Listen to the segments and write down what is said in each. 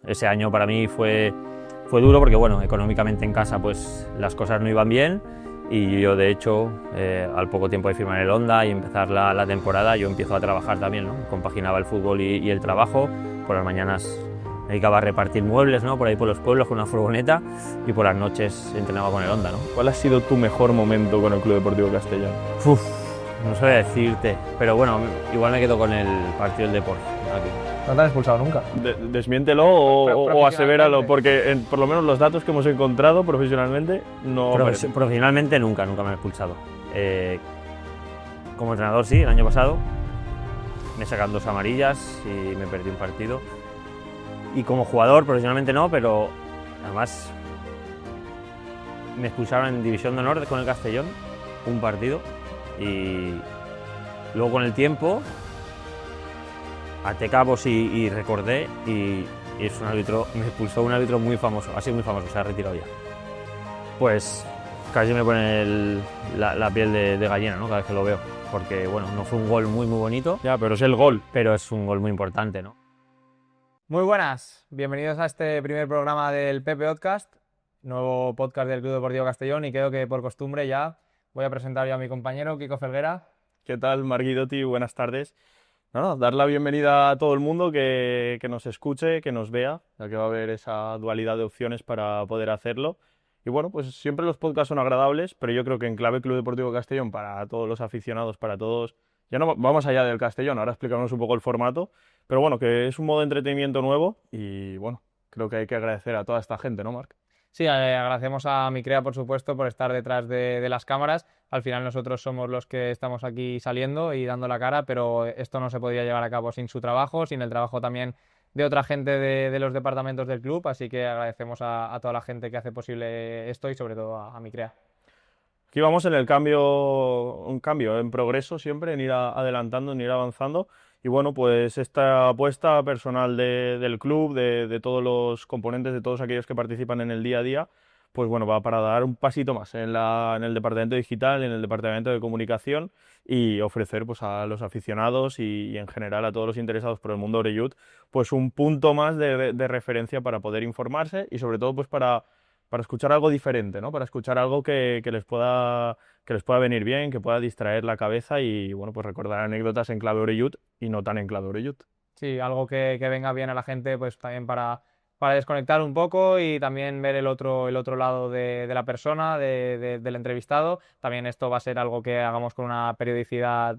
ese año para mí fue duro porque, bueno, económicamente en casa pues las cosas no iban bien y yo, de hecho, al poco tiempo de firmar el Honda y empezar la temporada, yo empiezo a trabajar también, ¿no? Compaginaba el fútbol y el trabajo. Por las mañanas me dedicaba a repartir muebles, ¿no? Por ahí por los pueblos con una furgoneta, y por las noches entrenaba con el Honda, ¿no? ¿Cuál ha sido tu mejor momento con el Club Deportivo Castellón? No sabría decirte, pero bueno, igual me quedo con el partido del Depor aquí. ¿No te han expulsado nunca? Desmiéntelo o asevéralo, porque por lo menos los datos que hemos encontrado profesionalmente no aparecen. Profesionalmente nunca me han expulsado. Como entrenador sí, el año pasado me sacan 2 amarillas y me perdí un partido. Y como jugador profesionalmente no, pero además me expulsaron en División de Honor con el Castellón un partido, y luego con el tiempo até cabos y recordé, y es un árbitro, me expulsó un árbitro muy famoso, ha sido muy famoso, se ha retirado ya. Pues casi me pone la piel de gallina, ¿no? Cada vez que lo veo, porque bueno, no fue un gol muy bonito. Ya, pero es el gol. Pero es un gol muy importante, ¿no? Muy buenas, bienvenidos a este primer programa del Pepe Podcast, nuevo podcast del Club Deportivo Castellón, y creo que por costumbre ya voy a presentar a mi compañero Kiko Felguera. ¿Qué tal, Marc Guidotti? Buenas tardes. Dar la bienvenida a todo el mundo que nos escuche, que nos vea, ya que va a haber esa dualidad de opciones para poder hacerlo. Y bueno, pues siempre los podcasts son agradables, pero yo creo que en clave Club Deportivo Castellón, para todos los aficionados, para todos, ya no vamos allá del Castellón, ahora explicamos un poco el formato, pero bueno, que es un modo de entretenimiento nuevo y bueno, creo que hay que agradecer a toda esta gente, ¿no, Marc? Sí, agradecemos a Micrea, por supuesto, por estar detrás de las cámaras. Al final nosotros somos los que estamos aquí saliendo y dando la cara, pero esto no se podría llevar a cabo sin su trabajo, sin el trabajo también de otra gente de los departamentos del club, así que agradecemos a toda la gente que hace posible esto y sobre todo a Micrea. Aquí vamos en el cambio, un cambio en progreso siempre, en ir adelantando, en ir avanzando. Y bueno, pues esta apuesta personal del club, de todos los componentes, de todos aquellos que participan en el día a día, pues bueno, va para dar un pasito más en el departamento digital, en el departamento de comunicación, y ofrecer pues a los aficionados y en general a todos los interesados por el mundo Oreyud, pues un punto más de referencia para poder informarse y sobre todo pues para escuchar algo diferente, ¿no? Para escuchar algo que les pueda venir bien, que pueda distraer la cabeza y bueno, pues recordar anécdotas en clave Oreyud y no tan en clave Oreyud. Sí, algo que venga bien a la gente, pues también para desconectar un poco y también ver el otro lado de la persona, del entrevistado. También esto va a ser algo que hagamos con una periodicidad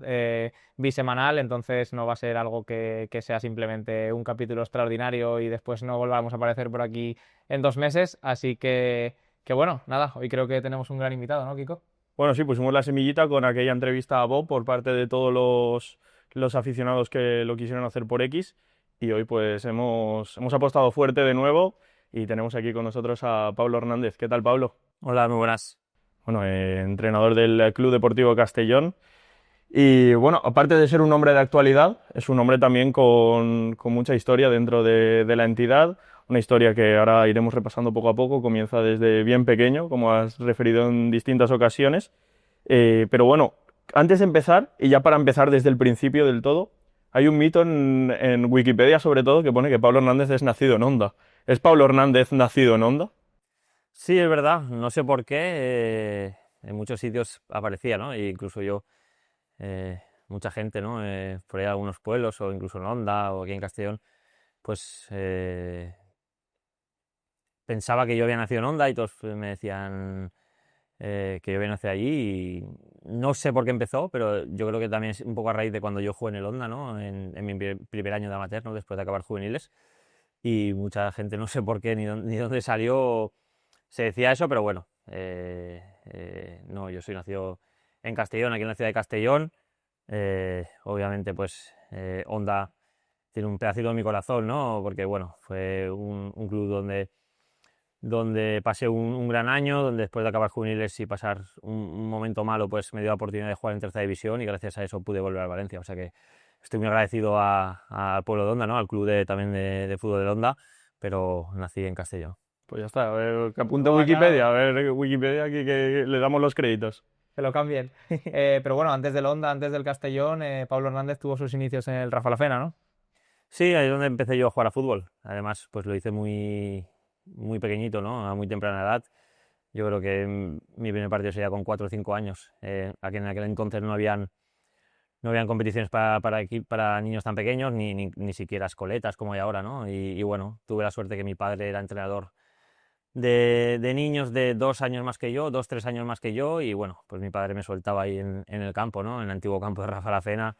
bisemanal, entonces no va a ser algo que sea simplemente un capítulo extraordinario y después no volvamos a aparecer por aquí en 2 meses. Así que bueno, nada, hoy creo que tenemos un gran invitado, ¿no, Kiko? Bueno, sí, pusimos la semillita con aquella entrevista a Bob por parte de todos los aficionados que lo quisieron hacer por X, y hoy pues hemos apostado fuerte de nuevo y tenemos aquí con nosotros a Pablo Hernández. ¿Qué tal, Pablo? Hola, muy buenas. Bueno, entrenador del Club Deportivo Castellón. Y bueno, aparte de ser un hombre de actualidad, es un hombre también con mucha historia dentro de la entidad, una historia que ahora iremos repasando poco a poco, comienza desde bien pequeño, como has referido en distintas ocasiones, pero bueno, antes de empezar, y ya para empezar desde el principio del todo, hay un mito en Wikipedia sobre todo que pone que Pablo Hernández es nacido en Honda. ¿Es Pablo Hernández nacido en Honda? Sí, es verdad, no sé por qué, en muchos sitios aparecía, ¿no? E incluso yo, mucha gente, ¿no? Por ahí en algunos pueblos, o incluso en Honda, o aquí en Castellón, pues pensaba que yo había nacido en Honda y todos me decían que yo había nacido allí, y no sé por qué empezó, pero yo creo que también es un poco a raíz de cuando yo jugué en el Honda, ¿no? En mi primer año de amateur, ¿no? Después de acabar juveniles, y mucha gente, no sé por qué ni dónde salió, se decía eso, pero bueno, no, yo soy nacido en Castellón, aquí en la ciudad de Castellón. Obviamente pues Honda tiene un pedacito en mi corazón, ¿no? Porque bueno, fue un club donde pasé un gran año, donde después de acabar juveniles y pasar un momento malo, pues me dio la oportunidad de jugar en tercera división, y gracias a eso pude volver al Valencia. O sea que estoy muy agradecido al pueblo de Honda, ¿no? Al club también de fútbol de Honda, pero nací en Castellón. Pues ya está, a ver, que apunte Wikipedia, a ver Wikipedia aquí que le damos los créditos. Que lo cambien. Pero bueno, antes del Honda, antes del Castellón, Pablo Hernández tuvo sus inicios en el Rafa La Fena, ¿no? Sí, ahí es donde empecé yo a jugar a fútbol. Además, pues lo hice muy, muy pequeñito, ¿no? A muy temprana edad. Yo creo que mi primer partido sería con 4 o 5 años. Aquí en aquel entonces no habían competiciones para niños tan pequeños, ni siquiera escoletas como hay ahora, ¿no? Y bueno, tuve la suerte que mi padre era entrenador de niños de 2 años más que yo, 2, 3 años más que yo, y bueno, pues mi padre me soltaba ahí en el campo, ¿no? En el antiguo campo de Rafa La Cena,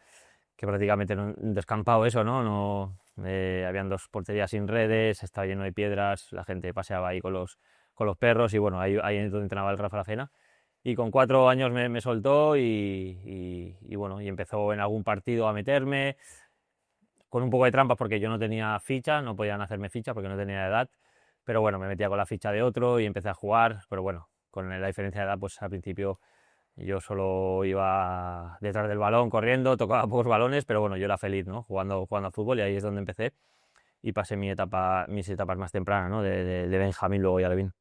que prácticamente era un descampado eso, ¿no? Habían 2 porterías sin redes, estaba lleno de piedras, la gente paseaba ahí con los perros, y bueno, ahí es donde entrenaba el Rafa La Cena. Y con 4 años me soltó y bueno, y empezó en algún partido a meterme, con un poco de trampas porque yo no tenía ficha, no podían hacerme ficha porque no tenía edad, pero bueno, me metía con la ficha de otro y empecé a jugar, pero bueno, con la diferencia de edad, pues al principio yo solo iba detrás del balón corriendo, tocaba pocos balones, pero bueno, yo era feliz, ¿no? Jugando a fútbol, y ahí es donde empecé y pasé mis etapas más tempranas, ¿no? De Benjamín, luego ya Levín.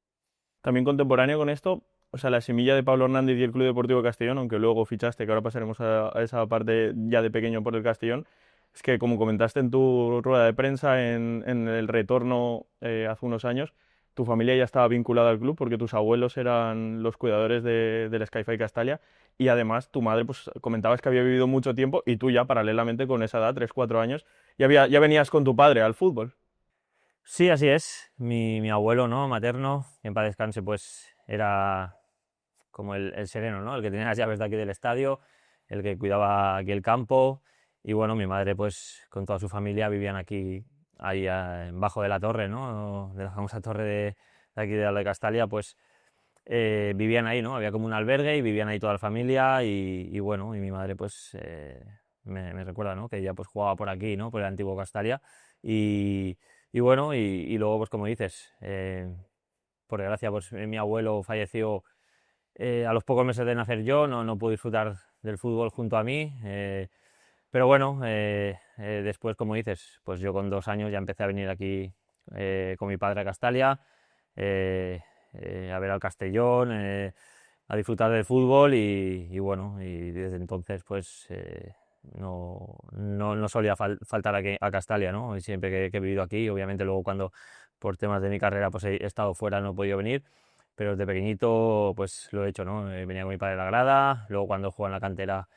También contemporáneo con esto, o sea, la semilla de Pablo Hernández y el Club Deportivo Castellón, aunque luego fichaste, que ahora pasaremos a esa parte ya de pequeño por el Castellón, es que como comentaste en tu rueda de prensa en el retorno hace unos años, tu familia ya estaba vinculada al club porque tus abuelos eran los cuidadores del Sky-Fi Castalia y además tu madre, pues comentabas que había vivido mucho tiempo y tú ya paralelamente con esa edad, 3, 4 años, ya venías con tu padre al fútbol. Sí, así es. Mi abuelo, ¿no? Materno, que en paz descanse, pues era como el sereno, ¿no? El que tenía las llaves de aquí del estadio, el que cuidaba aquí el campo. Y bueno, mi madre, pues con toda su familia vivían aquí, ahí bajo de la torre, ¿no? De la famosa torre de aquí de la de Castalia, pues vivían ahí, ¿no? Había como un albergue y vivían ahí toda la familia y bueno, y mi madre, pues me recuerda, ¿no? Que ella pues jugaba por aquí, ¿no? Por el antiguo Castalia. Y, y bueno, y luego, pues como dices, por desgracia, pues mi abuelo falleció a los pocos meses de nacer yo, no pude disfrutar del fútbol junto a mí, pero bueno, después, como dices, pues yo con 2 años ya empecé a venir aquí con mi padre a Castalia, eh, a ver al Castellón, a disfrutar del fútbol y bueno, y desde entonces pues no solía faltar a Castalia, ¿no? Y siempre que he vivido aquí, obviamente luego cuando por temas de mi carrera pues he estado fuera no he podido venir, pero desde pequeñito pues lo he hecho, ¿no? Venía con mi padre a la grada, luego cuando jugaba en la cantera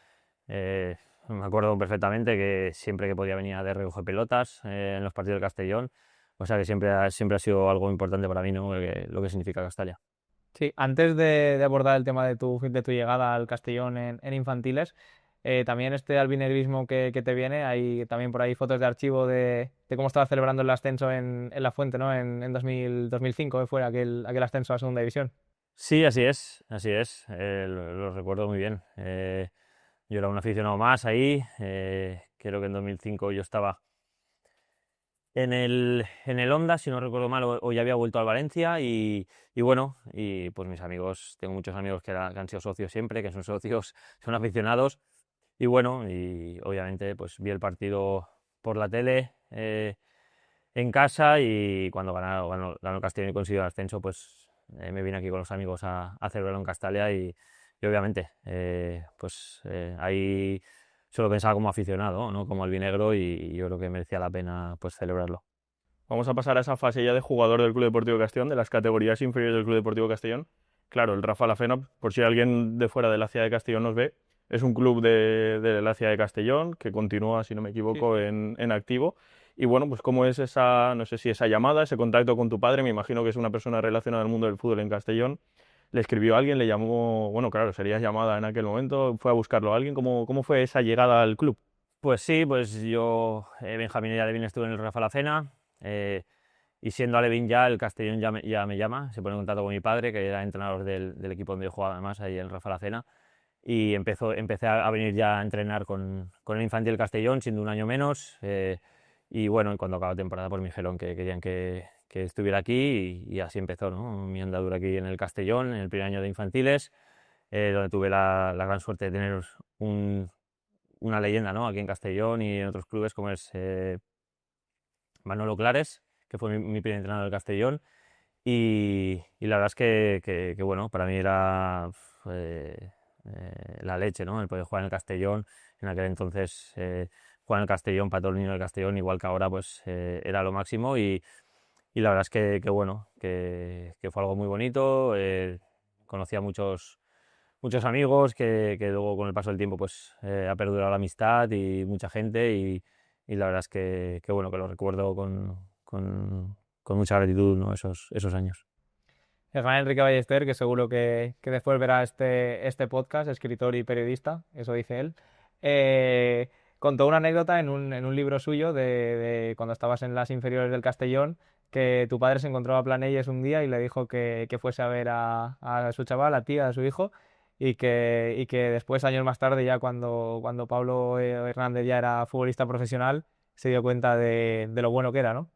eh, me acuerdo perfectamente que siempre que podía venir de recoger pelotas en los partidos del Castellón, o sea que siempre ha sido algo importante para mí, ¿no? Lo que significa Castalia. Sí, antes de abordar el tema de tu llegada al Castellón en infantiles, también este albinegrismo que te viene, hay también por ahí fotos de archivo de cómo estaba celebrando el ascenso en La Fuente, ¿no? En 2005, que fue aquel ascenso a Segunda División. Sí, así es, lo recuerdo muy bien. Yo era un aficionado más ahí, creo que en 2005 yo estaba en el Honda, si no recuerdo mal, o ya había vuelto al Valencia y bueno, y pues mis amigos, tengo muchos amigos que han sido socios siempre, que son socios, son aficionados y bueno, y obviamente pues vi el partido por la tele en casa y cuando ganó el Castellón y consiguió el ascenso, pues me vine aquí con los amigos a celebrarlo en Castalia y obviamente pues ahí solo pensaba como aficionado, no como albinegro y yo creo que merecía la pena pues celebrarlo. Vamos a pasar a esa fase ya de jugador del Club Deportivo Castellón, de las categorías inferiores del Club Deportivo Castellón. Claro, el Rafa La Cena, por si alguien de fuera de la ciudad de Castellón nos ve, es un club de la ciudad de Castellón que continúa, si no me Sí, equivoco, sí. en activo. Y bueno, pues cómo es esa, no sé si esa llamada, ese contacto con tu padre, me imagino que es una persona relacionada al mundo del fútbol en Castellón. Le escribió a alguien, le llamó, bueno, claro, sería llamada en aquel momento, fue a buscarlo a alguien. ¿Cómo fue esa llegada al club? Pues sí, pues yo, Benjamín y Alevín estuve en el Rafa La Cena, y siendo Alevín ya, el Castellón ya me llama, se pone en contacto con mi padre, que era entrenador del equipo donde yo jugaba además, ahí en el Rafa La Cena, y empecé a venir ya a entrenar con el Infantil Castellón, siendo un año menos, y bueno, y cuando acabó la temporada pues me dijeron que querían que estuviera aquí y así empezó, ¿no? Mi andadura aquí en el Castellón, en el primer año de infantiles, donde tuve la gran suerte de tener un, una leyenda, ¿no? Aquí en Castellón y en otros clubes como es Manolo Clares, que fue mi primer entrenador del Castellón. Y la verdad es que, bueno, para mí era la leche, ¿no? El poder jugar en el Castellón. En aquel entonces jugar en el Castellón, para todo el niño del Castellón, igual que ahora, pues era lo máximo y la verdad es que bueno, que fue algo muy bonito. Conocí a muchos amigos que luego con el paso del tiempo pues ha perdurado la amistad y mucha gente y la verdad es que bueno, que lo recuerdo con mucha gratitud, ¿no? Esos años. El gran Enrique Ballester, que seguro que después verá este podcast, escritor y periodista, eso dice él, contó una anécdota en un libro suyo de cuando estabas en las inferiores del Castellón, que tu padre se encontró a Planelles un día y le dijo que fuese a ver a su chaval, a ti, a su hijo, y que después, años más tarde, ya cuando Pablo Hernández ya era futbolista profesional, se dio cuenta de lo bueno que era, ¿no?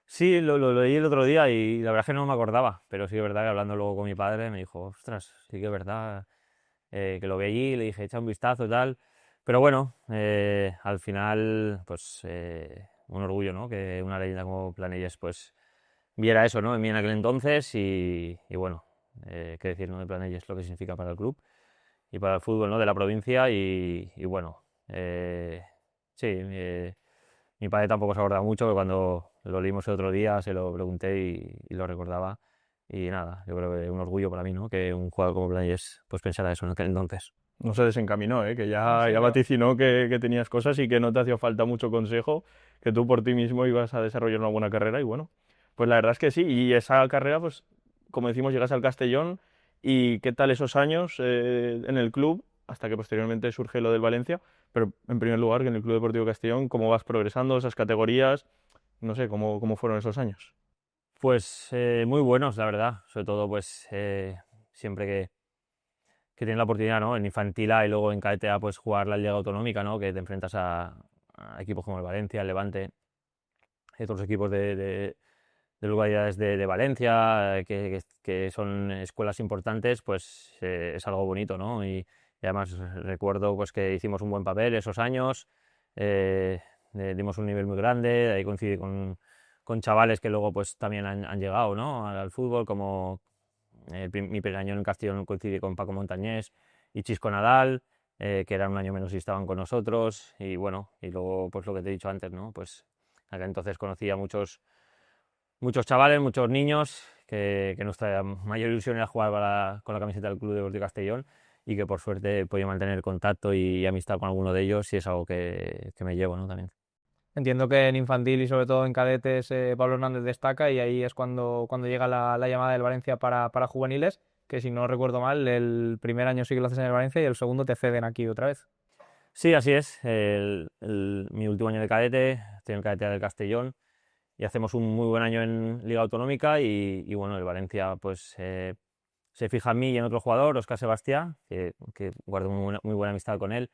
Sí, lo leí el otro día y la verdad es que no me acordaba, pero sí es verdad que hablando luego con mi padre me dijo, ostras, sí que es verdad, que lo vi allí, le dije, echa un vistazo y tal, pero bueno, al final, pues un orgullo, ¿no? Que una leyenda como Planelles, pues viera eso, ¿no? En mí en aquel entonces y bueno, qué decir, ¿no? De Planelles, lo que significa para el club y para el fútbol, ¿no? De la provincia y bueno, sí, mi padre tampoco se acordaba mucho, que cuando lo leímos el otro día se lo pregunté y lo recordaba. Y nada, yo creo que es un orgullo para mí, ¿no? Que un jugador como Planelles pues pensara eso en aquel entonces. No se desencaminó, ¿eh? Que ya, Sí, ya pero vaticinó que tenías cosas y que no te hacía falta mucho consejo, que tú por ti mismo ibas a desarrollar una buena carrera y bueno, pues la verdad es que sí, y esa carrera, pues como decimos, llegas al Castellón y qué tal esos años en el club, hasta que posteriormente surge lo del Valencia, pero en primer lugar que en el Club Deportivo Castellón, cómo vas progresando, esas categorías, no sé, cómo fueron esos años. Pues muy buenos, la verdad. Sobre todo, pues siempre que tienes la oportunidad, ¿no? En infantil A y luego en cadete A, pues jugar la Liga Autonómica, ¿no? Que te enfrentas a equipos como el Valencia, el Levante, otros equipos de localidades de Valencia, que son escuelas importantes, pues es algo bonito, ¿no? Y además recuerdo pues que hicimos un buen papel esos años, eh, dimos un nivel muy grande, ahí coincidí con chavales que luego pues también han llegado, ¿no? Al fútbol, como mi primer año en Castellón coincidí con Paco Montañés y Chisco Nadal, que eran un año menos y estaban con nosotros, y bueno, y luego pues lo que te he dicho antes, ¿no? Pues acá entonces conocí a muchos chavales, muchos niños, que nuestra mayor ilusión era jugar con la camiseta del Club Deportivo Castellón y que por suerte he podido mantener contacto y amistad con alguno de ellos y es algo que me llevo, ¿no? También. entiendo que en infantil y sobre todo en cadetes Pablo Hernández destaca y ahí es cuando llega la llamada del Valencia para juveniles, que si no recuerdo mal, el primer año sí que lo haces en el Valencia y el segundo te ceden aquí otra vez. Sí, así es. Mi último año de cadete, estoy en el cadete del Castellón y hacemos un muy buen año en Liga Autonómica y bueno, el Valencia pues se fija en mí y en otro jugador, Óscar Sebastián, que guardo muy buena amistad con él.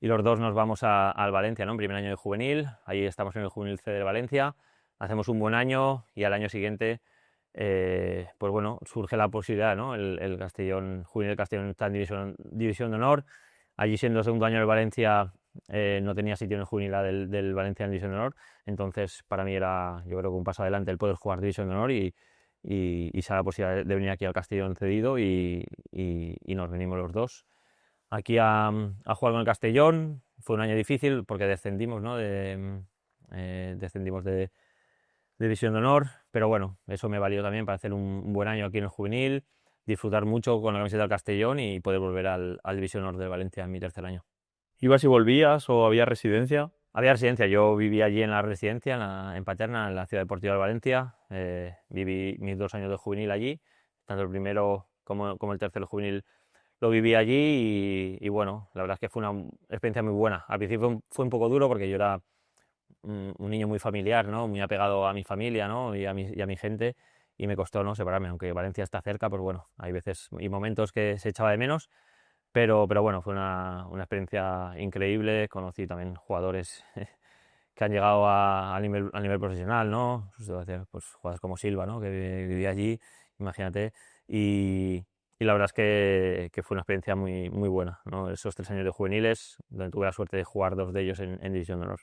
Y los dos nos vamos al Valencia, ¿no? En primer año de juvenil, ahí estamos en el Juvenil C de Valencia, hacemos un buen año y al año siguiente, pues bueno, surge la posibilidad, ¿no? El Castellón, Juvenil del Castellón está en división de honor, allí siendo el segundo año del Valencia no tenía sitio en el Juvenil A del Valencia en división de honor, entonces para mí era, yo creo que un paso adelante el poder jugar división de honor y se da la posibilidad de venir aquí al Castellón cedido y nos venimos los dos aquí a jugar con el Castellón. Fue un año difícil porque descendimos, ¿no? Descendimos de División de Honor, pero bueno, eso me valió también para hacer un buen año aquí en el juvenil, disfrutar mucho con la camiseta del Castellón y poder volver al División de Honor de Valencia en mi tercer año. ¿Ibas y volvías o había residencia? Había residencia, yo viví allí en la residencia, en Paterna, en la Ciudad Deportiva de Valencia. Viví mis 2 años de juvenil allí, tanto el primero como el tercero juvenil lo viví allí y bueno, la verdad es que fue una experiencia muy buena. Al principio fue un poco duro porque yo era un niño muy familiar, ¿no? Muy apegado a mi familia, ¿no? Y a mi gente y me costó, ¿no? Separarme, aunque Valencia está cerca, pues bueno, hay veces y momentos que se echaba de menos, pero bueno, fue una experiencia increíble. Conocí también jugadores que han llegado a nivel profesional, ¿no? Pues jugadores como Silva, ¿no? Que vivía allí, imagínate, y la verdad es que fue una experiencia muy, muy buena, ¿no? Esos 3 años de juveniles, donde tuve la suerte de jugar 2 de ellos en División de Honor.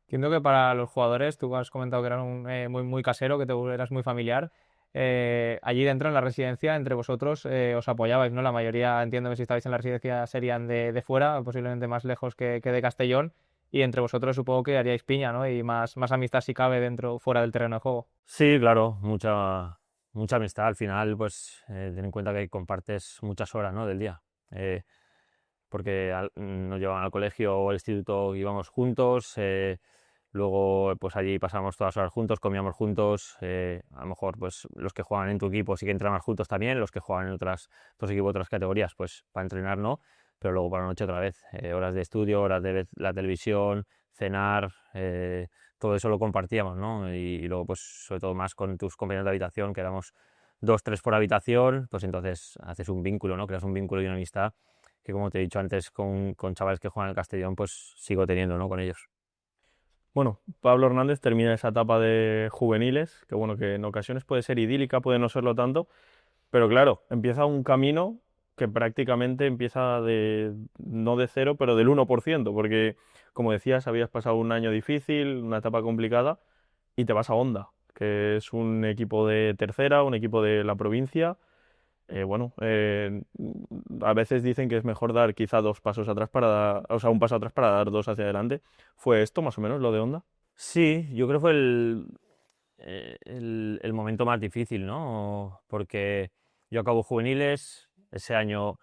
Entiendo que para los jugadores, tú has comentado que eras muy casero, que eras muy familiar. Allí dentro en la residencia, entre vosotros os apoyabais, ¿no? La mayoría, entiendo que si estabais en la residencia serían de fuera, posiblemente más lejos que de Castellón. y entre vosotros supongo que haríais piña, ¿no? Y más amistad si cabe dentro, fuera del terreno de juego. Sí, claro, mucha amistad. Al final, pues ten en cuenta que compartes muchas horas, ¿no? del día. Porque nos llevaban al colegio o al instituto, íbamos juntos, luego pues allí pasábamos todas las horas juntos, comíamos juntos, a lo mejor pues los que juegan en tu equipo sí que entrenan juntos también, los que juegan en otros equipos, otras categorías, pues para entrenar no, pero luego para la noche otra vez, horas de estudio, horas de ver la televisión, cenar, todo eso lo compartíamos, ¿no? Y luego pues sobre todo más con tus compañeros de habitación, que éramos 2, 3 por habitación, pues entonces haces un vínculo, ¿no? Creas un vínculo y una amistad que, como te he dicho antes, con chavales que juegan en el Castellón, pues sigo teniendo, ¿no? con ellos. Bueno, Pablo Hernández termina esa etapa de juveniles, que bueno, que en ocasiones puede ser idílica, puede no serlo tanto, pero claro, empieza un camino que prácticamente empieza no de cero, pero del 1%, porque como decías, habías pasado un año difícil, una etapa complicada, y te vas a Honda, que es un equipo de tercera, un equipo de la provincia. Bueno, a veces dicen que es mejor dar quizá 2 pasos atrás o sea, un paso atrás para dar 2 hacia adelante. ¿Fue esto más o menos lo de Honda? Sí, yo creo que fue el momento más difícil, ¿no? Porque yo acabo juveniles, ese año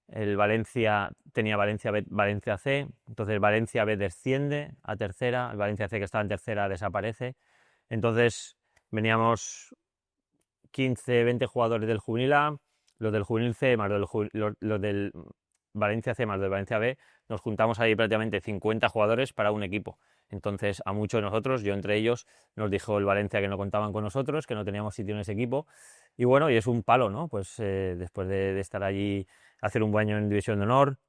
el Valencia tenía Valencia B, Valencia C, entonces Valencia B desciende a tercera, el Valencia C que estaba en tercera desaparece, entonces veníamos 15, 20 jugadores del juvenil A, los del juvenil C más los del Valencia C más los del Valencia B, nos juntamos ahí prácticamente 50 jugadores para un equipo. Entonces a muchos de nosotros, yo entre ellos, nos dijo el Valencia que no contaban con nosotros, que no teníamos sitio en ese equipo. Y bueno, y es un palo, ¿no? Pues después de estar allí, hacer un buen año en División de Honor,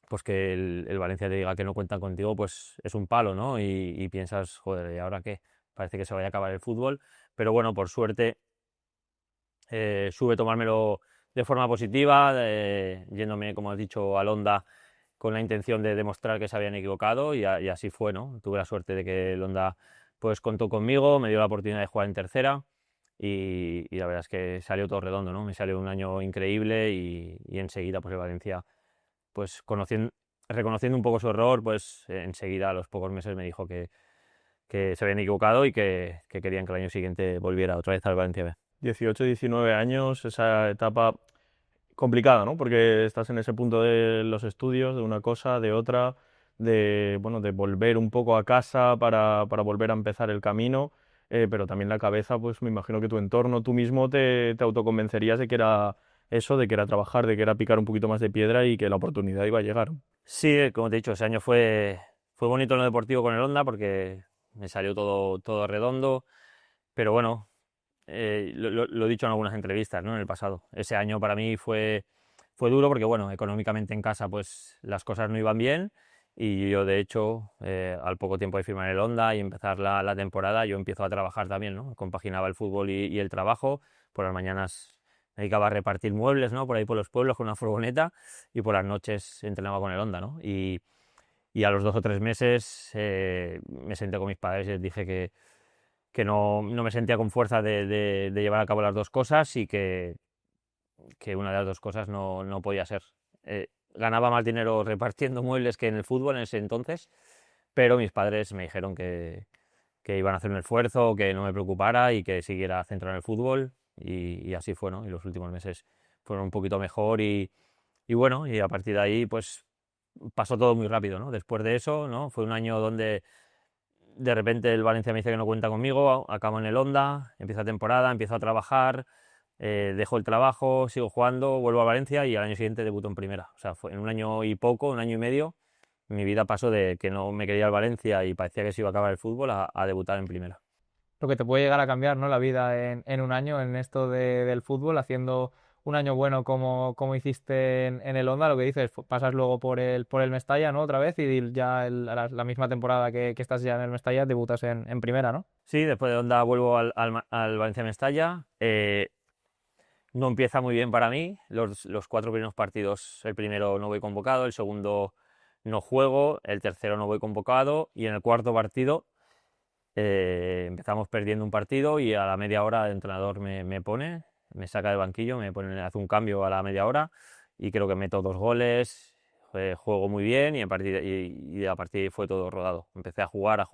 pues que el Valencia te diga que no cuentan contigo, pues es un palo, ¿no? Y piensas, joder, ¿y ahora qué? Parece que se vaya a acabar el fútbol. Pero bueno, por suerte supe tomármelo de forma positiva, yéndome, como has dicho, al Honda con la intención de demostrar que se habían equivocado y así fue, ¿no? Tuve la suerte de que el Honda pues contó conmigo, me dio la oportunidad de jugar en tercera y la verdad es que salió todo redondo, ¿no? Me salió un año increíble y enseguida pues el Valencia, pues reconociendo un poco su error, pues enseguida a los pocos meses me dijo que se habían equivocado y que querían que el año siguiente volviera otra vez al Valencia B. 18, 19 años, esa etapa complicada, ¿no? Porque estás en ese punto de los estudios, de una cosa, de otra, bueno, de volver un poco a casa para volver a empezar el camino, pero también la cabeza, pues me imagino que tu entorno, tú mismo te autoconvencerías de que era eso, de que era trabajar, de que era picar un poquito más de piedra y que la oportunidad iba a llegar. Sí, como te he dicho, ese año fue bonito en lo deportivo con el Honda porque me salió todo redondo, pero bueno, lo he dicho en algunas entrevistas, ¿no? en el pasado. Ese año para mí fue duro porque, bueno, económicamente en casa pues las cosas no iban bien y yo, de hecho, al poco tiempo de firmar el Honda y empezar la temporada, yo empiezo a trabajar también, ¿no? Compaginaba el fútbol y el trabajo. Por las mañanas me dedicaba a repartir muebles, ¿no? Por ahí por los pueblos con una furgoneta y por las noches entrenaba con el Honda, ¿no? Y a los 2 o 3 meses me senté con mis padres y les dije que no me sentía con fuerza de llevar a cabo las dos cosas y que una de las dos cosas no podía ser. Ganaba más dinero repartiendo muebles que en el fútbol en ese entonces, pero mis padres me dijeron que iban a hacer un esfuerzo, que no me preocupara y que siguiera centrado en el fútbol y así fue, ¿no? Y los últimos meses fueron un poquito mejor y bueno, y a partir de ahí pues pasó todo muy rápido, ¿no? Después de eso, ¿no? Fue un año donde de repente el Valencia me dice que no cuenta conmigo, acabo en el Honda, empieza temporada, empiezo a trabajar, dejo el trabajo, sigo jugando, vuelvo a Valencia y al año siguiente debuto en primera. O sea, fue en un año y poco, un año y medio, mi vida pasó de que no me quería el Valencia y parecía que se iba a acabar el fútbol a debutar en primera. Lo que te puede llegar a cambiar, ¿no? La vida en un año en esto del fútbol, haciendo un año bueno como hiciste en el Honda, lo que dices, pasas luego por el Mestalla, ¿no? Otra vez y ya la misma temporada que estás ya en el Mestalla, debutas en primera, ¿no? Sí, después de Honda vuelvo al Valencia Mestalla. No empieza muy bien para mí. Los 4 primeros partidos, el primero no voy convocado, el segundo no juego, el tercero no voy convocado y en el cuarto partido empezamos perdiendo un partido y a la media hora el entrenador me pone, me saca del banquillo, hace un cambio a la media hora y creo que meto 2 goles. juego muy bien y a partir de ahí fue todo rodado. Empecé a jugar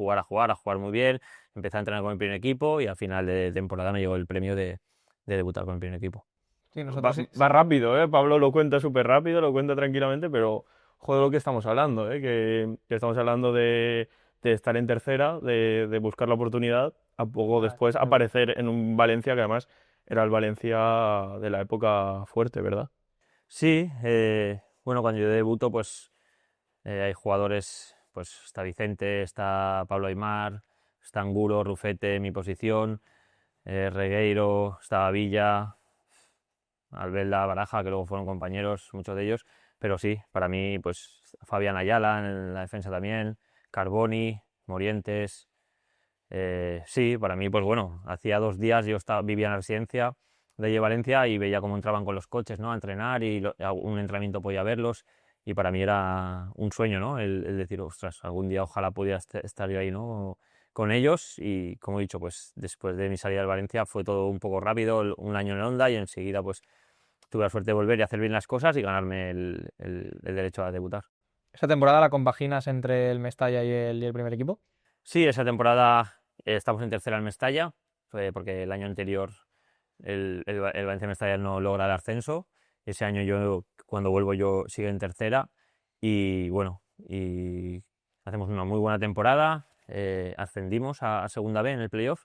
muy bien, empecé a entrenar con el primer equipo y al final de temporada me llegó el premio de debutar con el primer equipo. Sí, Va, nosotros sí. va rápido, ¿eh? Pablo lo cuenta súper rápido, lo cuenta tranquilamente, pero joder lo que estamos hablando, ¿eh? Que estamos hablando de estar en tercera, de buscar la oportunidad, a poco después aparecer en un Valencia que además era el Valencia de la época fuerte, ¿verdad? Sí, bueno, cuando yo debuto, pues hay jugadores, pues está Vicente, está Pablo Aimar, está Angulo, Rufete en mi posición, Regueiro, estaba Villa, Albelda, Baraja, que luego fueron compañeros, muchos de ellos, pero sí, para mí, pues Fabián Ayala en la defensa también, Carboni, Morientes, sí, para mí, pues bueno, hacía 2 días vivía en la residencia de Valencia y veía cómo entraban con los coches, ¿no? A entrenar y un entrenamiento podía verlos y para mí era un sueño, ¿no? El decir, ostras, algún día ojalá pudiera estar yo ahí, ¿no? Con ellos y como he dicho, pues después de mi salida del Valencia fue todo un poco rápido, un año en Honda y enseguida pues tuve la suerte de volver y hacer bien las cosas y ganarme el derecho a debutar. ¿Esa temporada la compaginas entre el Mestalla y el primer equipo? Sí, esa temporada estamos en tercera en Mestalla, porque el año anterior el Valencia Mestalla no logra el ascenso. Ese año yo, cuando vuelvo yo, sigo en tercera y bueno, y hacemos una muy buena temporada, ascendimos a segunda B en el playoff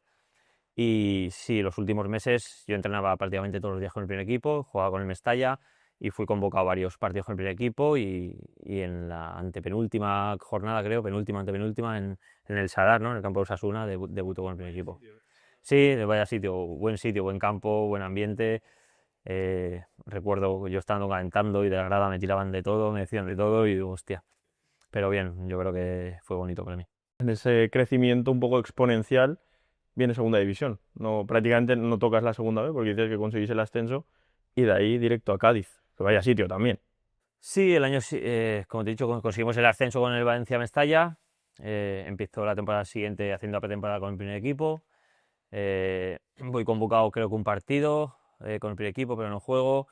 y sí, los últimos meses yo entrenaba prácticamente todos los días con el primer equipo, jugaba con el Mestalla y fui convocado a varios partidos con el primer equipo y en la antepenúltima jornada, creo, penúltima, antepenúltima, en el Sadar, ¿no? En el campo de Osasuna, debutó con el primer equipo. Sí, de vaya sitio, buen campo, buen ambiente. Recuerdo yo estando calentando y de la grada me tiraban de todo, me decían de todo y digo, hostia. Pero bien, yo creo que fue bonito para mí. En ese crecimiento un poco exponencial viene segunda división. No, prácticamente no tocas la segunda vez porque dices que conseguís el ascenso y de ahí directo a Cádiz, que vaya sitio también. Sí, como te he dicho, conseguimos el ascenso con el Valencia Mestalla. Empezó la temporada siguiente haciendo la pretemporada con el primer equipo. Voy convocado creo que un partido con el primer equipo, pero no juego.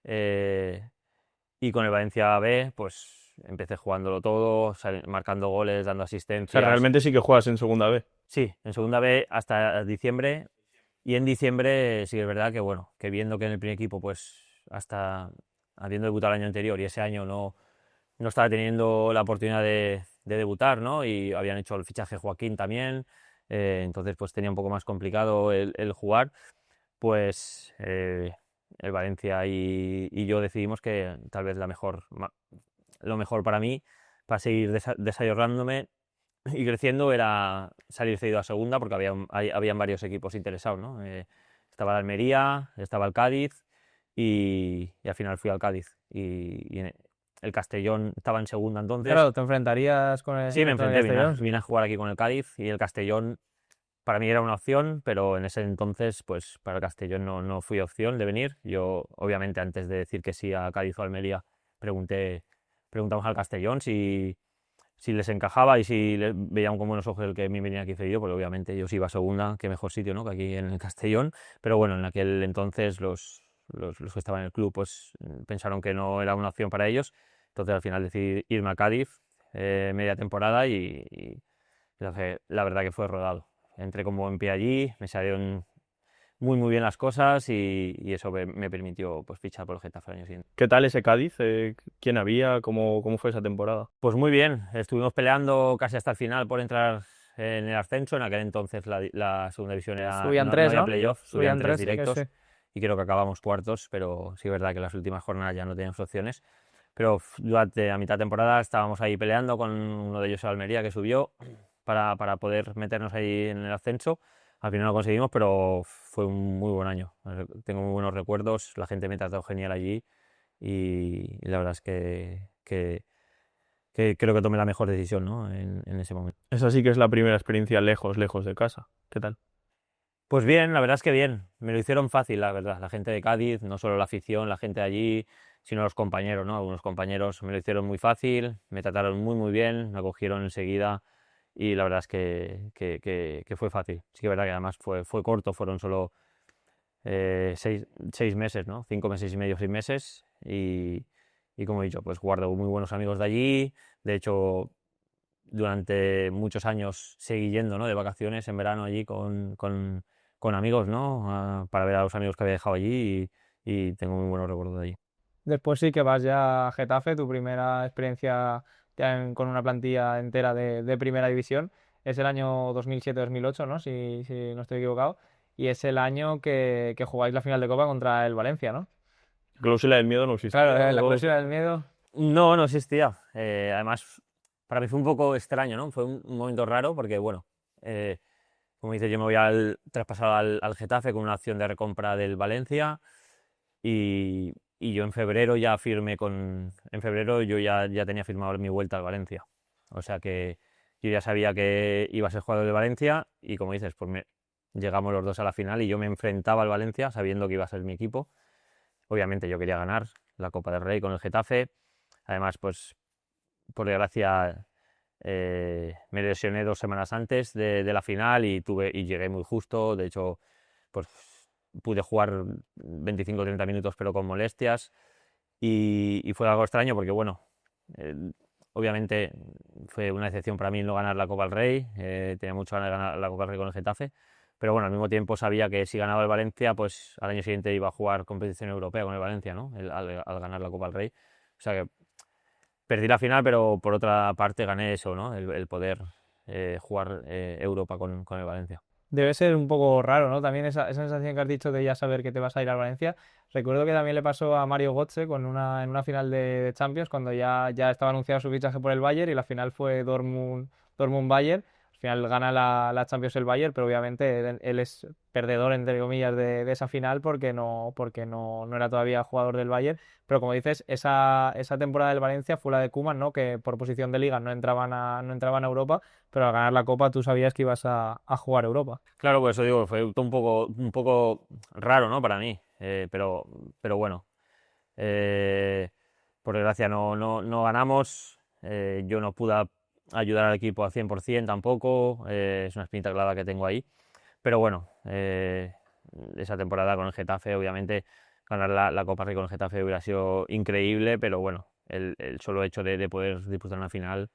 Y con el Valencia B, pues empecé jugándolo todo, marcando goles, dando O sea, asistencias. realmente sí que juegas en segunda B. Sí, en segunda B hasta diciembre. Y en diciembre sí que es verdad que, bueno, que viendo que en el primer equipo, pues hasta habiendo debutado el año anterior y ese año no estaba teniendo la oportunidad de debutar, ¿no? Y habían hecho el fichaje Joaquín también, entonces pues tenía un poco más complicado el jugar, pues el Valencia y yo decidimos que tal vez lo mejor para mí, para seguir desarrollándome y creciendo, era salir cedido a segunda, porque habían varios equipos interesados, ¿no? Estaba el Almería, estaba el Cádiz y al final fui al Cádiz. El Castellón estaba en segunda entonces. Claro, te enfrentarías con Sí, me con el enfrenté, Castellón. vine a jugar aquí con el Cádiz y el Castellón para mí era una opción, pero en ese entonces, pues para el Castellón no fui opción de venir. Yo, obviamente, antes de decir que sí a Cádiz o Almería, preguntamos al Castellón si les encajaba y si veían con buenos ojos el que me venía aquí cedido, pues obviamente yo sí iba a segunda, qué mejor sitio, ¿no? Que aquí en el Castellón. Pero bueno, en aquel entonces los que estaban en el club pues pensaron que no era una opción para ellos. Entonces al final decidí irme a Cádiz media temporada y la verdad que fue rodado. Entré como en pie allí, me salieron muy bien las cosas y eso me permitió pues fichar por el Getafe el año siguiente. ¿Qué tal ese Cádiz? ¿Quién había? ¿Cómo fue esa temporada? Pues muy bien, estuvimos peleando casi hasta el final por entrar en el ascenso. En aquel entonces la segunda división Subían no tres, había ¿no? playoff, subían Subían tres tres, sí que directos sí. y creo que acabamos cuartos, pero sí es verdad que las últimas jornadas ya no teníamos opciones. Pero durante la mitad de temporada estábamos ahí peleando con uno de ellos, Almería, que subió para poder meternos ahí en el ascenso. Al final lo conseguimos, pero fue un muy buen año. Tengo muy buenos recuerdos, la gente me trató genial allí y la verdad es que creo que tomé la mejor decisión, ¿no? en ese momento. Esa sí que es la primera experiencia lejos de casa. ¿Qué tal? Pues bien, la verdad es que bien. Me lo hicieron fácil, la verdad. La gente de Cádiz, no solo la afición, la gente de allí, sino los compañeros, ¿no? Algunos compañeros me lo hicieron muy fácil, me trataron muy bien, me acogieron enseguida y la verdad es que fue fácil. Sí que es verdad que además fue corto, fueron solo 6 meses, ¿no? 5 meses y medio, 6 meses y como he dicho, pues guardo muy buenos amigos de allí. De hecho, durante muchos años seguí yendo, ¿no? De vacaciones en verano allí con amigos, ¿no? Para ver a los amigos que había dejado allí y tengo muy buenos recuerdos de allí. Después sí que vas ya a Getafe, tu primera experiencia ya con una plantilla entera de primera división. Es el año 2007-2008, ¿no? Si no estoy equivocado. Y es el año que jugáis la final de Copa contra el Valencia, ¿no? Cláusula del miedo no existía. Claro, la ¿O? cláusula del miedo. No, no existía. Además, para mí fue un poco extraño, ¿no? Fue un momento raro porque, bueno, eh, como dices, yo me voy traspasado al Getafe con una opción de recompra del Valencia y yo en febrero ya firmé en febrero yo ya tenía firmado mi vuelta al Valencia. O sea que yo ya sabía que iba a ser jugador del Valencia y como dices, pues llegamos los dos a la final y yo me enfrentaba al Valencia sabiendo que iba a ser mi equipo. Obviamente yo quería ganar la Copa del Rey con el Getafe. Además, pues por desgracia me lesioné 2 semanas antes de la final y llegué muy justo. De hecho, pues pude jugar 25 o 30 minutos pero con molestias y fue algo extraño porque, bueno, eh, obviamente fue una decepción para mí no ganar la Copa del Rey. Tenía mucho ganas de ganar la Copa del Rey con el Getafe. Pero bueno, al mismo tiempo sabía que si ganaba el Valencia, pues al año siguiente iba a jugar competición europea con el Valencia, ¿no? Al ganar la Copa del Rey. O sea que perdí la final, pero por otra parte gané eso, ¿no? El poder jugar Europa con el Valencia. Debe ser un poco raro, ¿no? También esa sensación que has dicho de ya saber que te vas a ir al Valencia. Recuerdo que también le pasó a Mario Götze en una final de Champions, cuando ya estaba anunciado su fichaje por el Bayern y la final fue Dortmund-Bayern. Al final gana la Champions el Bayern, pero obviamente él es perdedor, entre comillas, de esa final porque no era todavía jugador del Bayern. Pero como dices, esa temporada del Valencia fue la de Koeman, ¿no? Que por posición de liga no entraban a Europa, pero al ganar la Copa tú sabías que ibas a jugar Europa. Claro, pues eso digo, fue un poco raro, ¿no? Para mí, pero bueno, eh, por desgracia no ganamos, yo no pude ayudar al equipo al 100% tampoco, es una espinita clavada que tengo ahí, pero bueno, esa temporada con el Getafe, obviamente, ganar la Copa Rey con el Getafe hubiera sido increíble, pero bueno, el solo hecho de poder disputar una final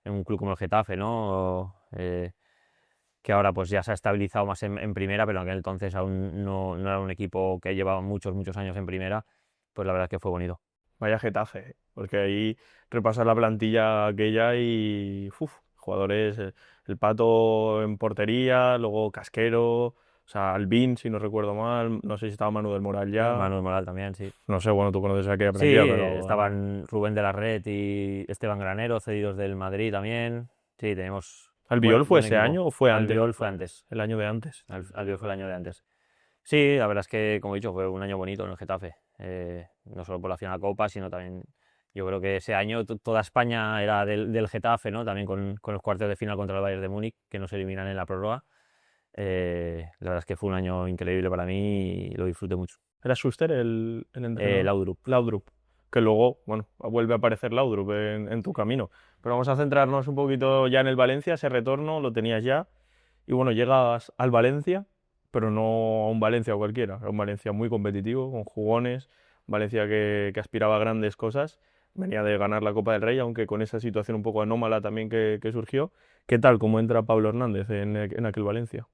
en un club como el Getafe, ¿no? Que ahora pues ya se ha estabilizado más en primera, pero en aquel entonces aún no era un equipo que llevaba muchos años en primera, pues la verdad es que fue bonito. Vaya Getafe, porque ahí repasar la plantilla aquella y jugadores, el Pato en portería, luego Casquero, o sea, Albín, si no recuerdo mal, no sé si estaba Manu del Moral ya, Manuel Moral también, sí. no sé, bueno, tú conoces aquella Sí, plantilla, pero estaban Rubén de la Red y Esteban Granero, cedidos del Madrid también. Sí, tenemos ¿Albiol fue buen ese equipo. año o fue antes? Albiol fue antes. El año de antes. Albiol fue el año de antes. Sí, la verdad es que, como he dicho, fue un año bonito en el Getafe. No solo por la final de Copa, sino también yo creo que ese año toda España era del Getafe, ¿no? También con los cuartos de final contra el Bayern de Múnich, que nos eliminan en la prórroga. La verdad es que fue un año increíble para mí y lo disfruté mucho. ¿Era Schuster el entrenador? Laudrup. Laudrup. Que luego, bueno, vuelve a aparecer Laudrup en tu camino. Pero vamos a centrarnos un poquito ya en el Valencia, ese retorno lo tenías ya. Y bueno, llegas al Valencia, pero no a un Valencia cualquiera, a un Valencia muy competitivo, con jugones, Valencia que aspiraba a grandes cosas. Venía de ganar la Copa del Rey, aunque con esa situación un poco anómala también que surgió. ¿Qué tal? ¿Cómo entra Pablo Hernández en aquel Valencia?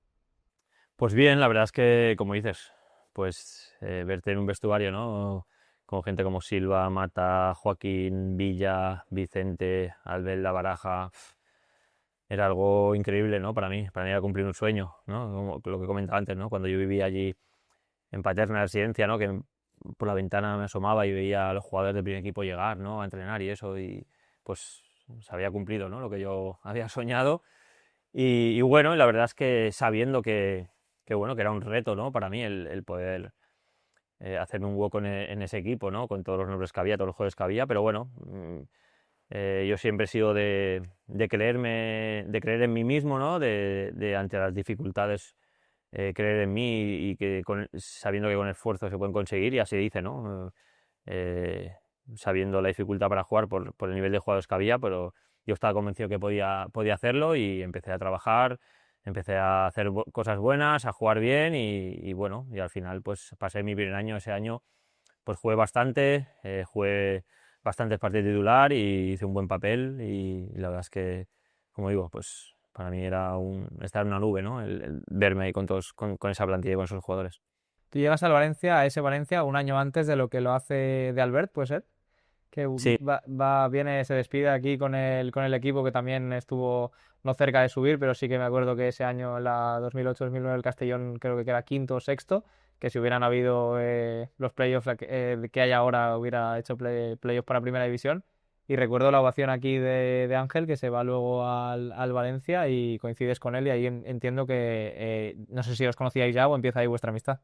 Pues bien, la verdad es que, como dices, pues verte en un vestuario, ¿no? Con gente como Silva, Mata, Joaquín, Villa, Vicente, Albelda, Baraja, era algo increíble, ¿no? Para mí era cumplir un sueño, ¿no? Como lo que comentaba antes, ¿no? Cuando yo vivía allí en Paterna, en la residencia, ¿no? Que por la ventana me asomaba y veía a los jugadores del primer equipo llegar, ¿no? A entrenar y eso, y pues se había cumplido, ¿no? Lo que yo había soñado. Y bueno, la verdad es que sabiendo que bueno, que era un reto, ¿no? Para mí el poder hacerme un hueco en ese equipo, ¿no? Con todos los nombres que había, todos los jugadores que había, pero bueno, yo siempre he sido de creer en mí mismo, ¿no? De ante las dificultades creer en mí y que sabiendo que con esfuerzo se pueden conseguir, y así dice, ¿no? Sabiendo la dificultad para jugar por el nivel de jugadores que había, pero yo estaba convencido que podía hacerlo y empecé a trabajar, empecé a hacer cosas buenas, a jugar bien y bueno, y al final pues pasé mi primer año, ese año pues jugué bastante, jugué bastantes partidos titular y hice un buen papel y la verdad es que, como digo, pues para mí era estar en una nube, ¿no? El verme ahí con esa plantilla y con esos jugadores. Tú llegas al Valencia, a ese Valencia, un año antes de lo que lo hace de Albert, ¿puede ser? Que Sí, viene, se despide aquí con el equipo que también estuvo no cerca de subir, pero sí que me acuerdo que ese año, en la 2008-2009, el Castellón creo que era quinto o sexto, que si hubieran habido los playoffs que hay ahora, hubiera hecho playoffs para Primera División. Y recuerdo la ovación aquí de Ángel, que se va luego al Valencia y coincides con él y ahí entiendo que, no sé si os conocíais ya o empieza ahí vuestra amistad.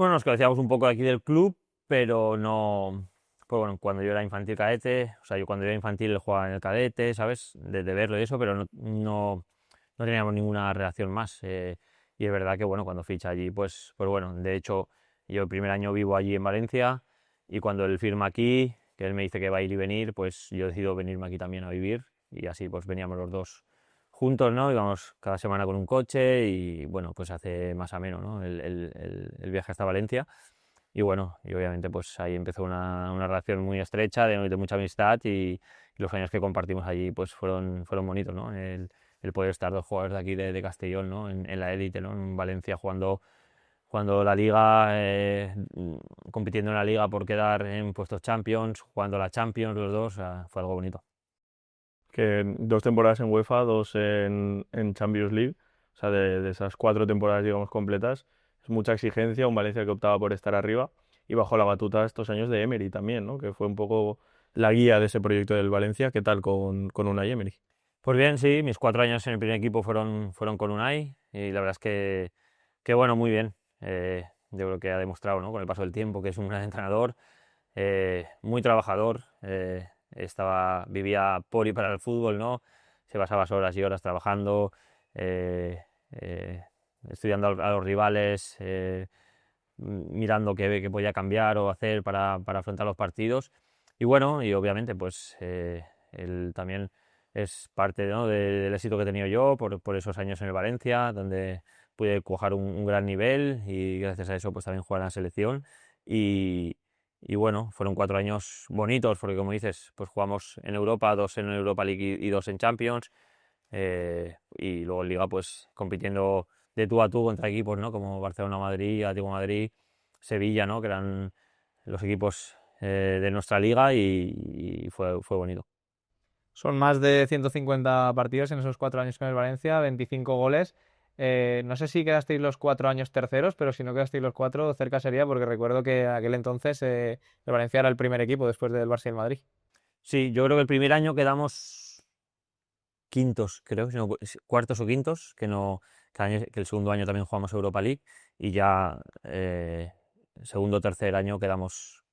bueno, nos conocíamos un poco aquí del club, pero no. Pues bueno, cuando yo era infantil cadete, o sea, yo cuando era infantil jugaba en el cadete, ¿sabes? De verlo y eso, pero no teníamos ninguna relación más. Y es verdad que, bueno, cuando ficha allí, pues bueno, de hecho, yo el primer año vivo allí en Valencia y cuando él firma aquí, que él me dice que va a ir y venir, pues yo decido venirme aquí también a vivir y así pues veníamos los dos juntos, ¿no? Íbamos cada semana con un coche y bueno, pues hace más ameno, ¿no? El viaje hasta Valencia. Y bueno, y obviamente pues ahí empezó una relación muy estrecha, de mucha amistad y los años que compartimos allí pues fueron bonitos, ¿no? El poder estar dos jugadores de aquí de Castellón, ¿no? En la élite, ¿no? En Valencia jugando cuando la liga, compitiendo en la liga por quedar en puestos Champions, jugando la Champions los dos, o sea, fue algo bonito. Que 2 temporadas en UEFA, 2 en Champions League, o sea, de esas 4 temporadas, digamos, completas, es mucha exigencia, un Valencia que optaba por estar arriba y bajo la batuta estos años de Emery también, ¿no? Que fue un poco la guía de ese proyecto del Valencia. ¿Qué tal con Unai Emery? Pues bien, sí, mis 4 años en el primer equipo fueron con Unai y la verdad es que bueno, muy bien. Yo creo que ha demostrado, ¿no? Con el paso del tiempo que es un gran entrenador, muy trabajador, vivía por y para el fútbol, ¿no? Se pasaba horas y horas trabajando, eh, eh, estudiando a los rivales, mirando qué podía cambiar o hacer para afrontar los partidos. Y bueno, y obviamente, pues él también es parte, ¿no? del éxito que he tenido yo por esos años en el Valencia, donde pude cuajar un gran nivel y gracias a eso pues también jugar en la selección. Y, y bueno, fueron 4 años bonitos porque como dices, pues jugamos en Europa, 2 en Europa League y 2 en Champions. Y luego en Liga pues compitiendo de tú a tú contra equipos, ¿no? Como Barcelona, Madrid, Atlético de Madrid, Sevilla, ¿no? Que eran los equipos de nuestra liga y fue bonito. Son más de 150 partidos en esos 4 años con el Valencia, 25 goles. No sé si quedasteis los 4 años terceros, pero si no quedasteis los cuatro, cerca sería, porque recuerdo que aquel entonces el Valencia era el primer equipo después del Barça y el Madrid. Sí, yo creo que el primer año quedamos quintos, creo, si no, cuartos o quintos, que el segundo año también jugamos Europa League y ya segundo o tercer año quedamos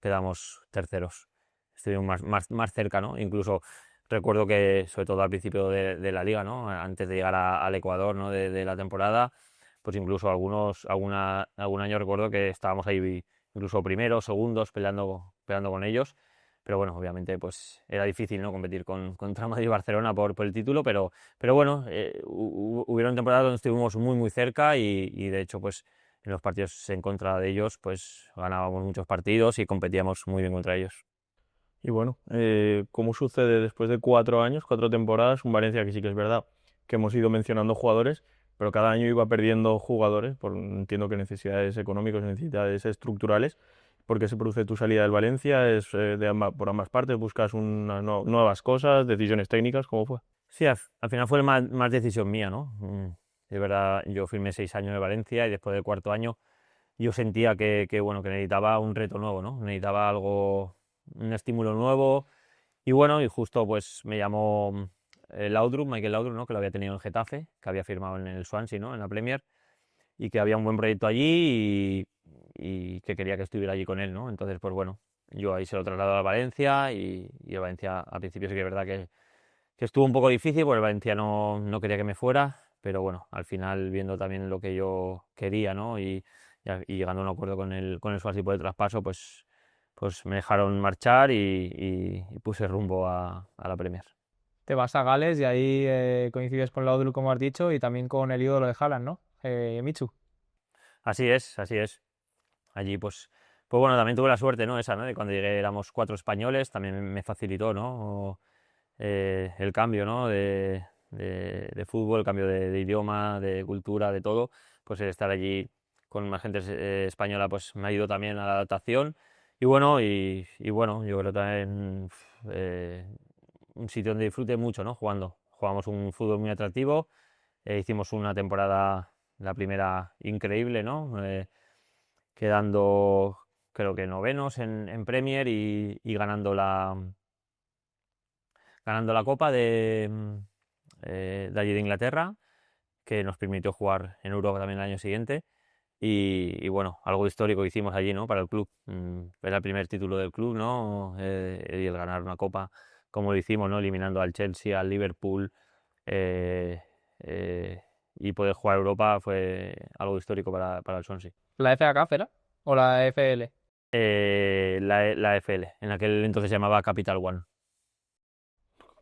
terceros. Estuvimos más cerca, ¿no? Incluso recuerdo que, sobre todo al principio de la liga, ¿no? Antes de llegar al Ecuador, ¿no? de la temporada, pues incluso algún año recuerdo que estábamos ahí incluso primeros, segundos, peleando con ellos. Pero bueno, obviamente pues era difícil, ¿no? Competir contra Madrid y Barcelona por el título, pero bueno, hubieron temporadas donde estuvimos muy cerca y de hecho pues en los partidos en contra de ellos pues ganábamos muchos partidos y competíamos muy bien contra ellos. Y bueno, ¿cómo sucede después de 4 años, 4 temporadas, un Valencia que sí que es verdad que hemos ido mencionando jugadores, pero cada año iba perdiendo jugadores, entiendo que necesidades económicas, necesidades estructurales? ¿Por qué se produce tu salida del Valencia? ¿Es por ambas partes? ¿Buscas nuevas cosas, decisiones técnicas? ¿Cómo fue? Sí, al final fue más decisión mía, ¿no? De verdad, yo firmé 6 años en Valencia y después del cuarto año yo sentía bueno, que necesitaba un reto nuevo, ¿no? Necesitaba algo, un estímulo nuevo. Y bueno, y justo pues me llamó Michael Laudrup, ¿no? Que lo había tenido en Getafe, que había firmado en el Swansea, ¿no? En la Premier, y que había un buen proyecto allí y que quería que estuviera allí con él, ¿no? Entonces, pues bueno, yo ahí se lo trasladé a Valencia y el Valencia al principio sí que es verdad que estuvo un poco difícil, porque el Valencia no quería que me fuera, pero bueno, al final viendo también lo que yo quería, ¿no? Y llegando a un acuerdo con el Swansea por el traspaso, pues me dejaron marchar y puse rumbo a la Premier. Te vas a Gales y ahí coincides con Laudrup, como has dicho, y también con el ídolo de Haaland, ¿no? Michu. Así es, así es. Allí pues Pues bueno, también tuve la suerte, ¿no? Esa, ¿no? De cuando llegué éramos 4 españoles, también me facilitó, ¿no? El cambio, ¿no? De fútbol, el cambio de idioma, de cultura, de todo, pues el estar allí con más gente española, pues me ha ido también a la adaptación. Y bueno, yo creo también un sitio donde disfrute mucho, ¿no? Jugando. Jugamos un fútbol muy atractivo, hicimos una temporada, la primera, increíble, ¿no? Quedando, creo que novenos en Premier y ganando la Copa de allí de Inglaterra, que nos permitió jugar en Europa también el año siguiente. Y bueno, algo histórico hicimos allí, ¿no? Para el club. Era el primer título del club, ¿no? Y el ganar una Copa como lo hicimos, ¿no? Eliminando al Chelsea, al Liverpool, eh, y poder jugar Europa fue algo histórico para el Swansea. ¿La FA Cup era? ¿O la FL? La FL, en aquel entonces se llamaba Capital One.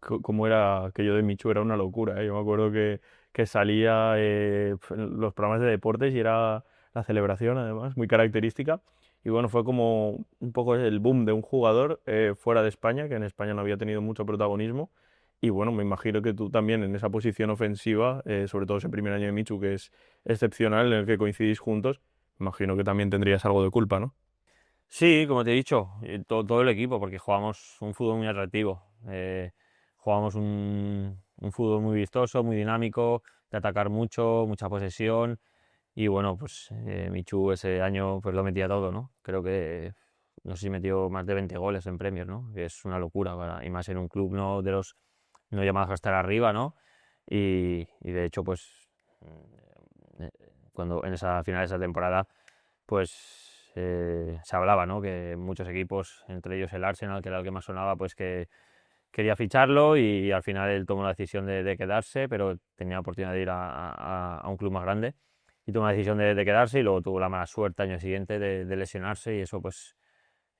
Como era aquello de Michu, era una locura, ¿eh? Yo me acuerdo que salía en los programas de deportes y era la celebración, además, muy característica. Y bueno, fue como un poco el boom de un jugador fuera de España, que en España no había tenido mucho protagonismo. Y bueno, me imagino que tú también en esa posición ofensiva, sobre todo ese primer año de Michu, que es excepcional, en el que coincidís juntos, imagino que también tendrías algo de culpa, ¿no? Sí, como te he dicho, todo el equipo, porque jugamos un fútbol muy atractivo. Jugamos un fútbol muy vistoso, muy dinámico, de atacar mucho, mucha posesión. Y bueno, pues Michu ese año pues lo metía todo, ¿no? Creo que, no sé si metió más de 20 goles en Premier, ¿no? Que es una locura, y más en un club, ¿no? De los no llamados a estar arriba, ¿no? Y de hecho, pues eh, cuando en esa final de esa temporada, pues se hablaba, ¿no? Que muchos equipos, entre ellos el Arsenal, que era el que más sonaba, pues que quería ficharlo y al final él tomó la decisión de quedarse, pero tenía oportunidad de ir a un club más grande y tomó la decisión de quedarse y luego tuvo la mala suerte año siguiente de lesionarse y eso pues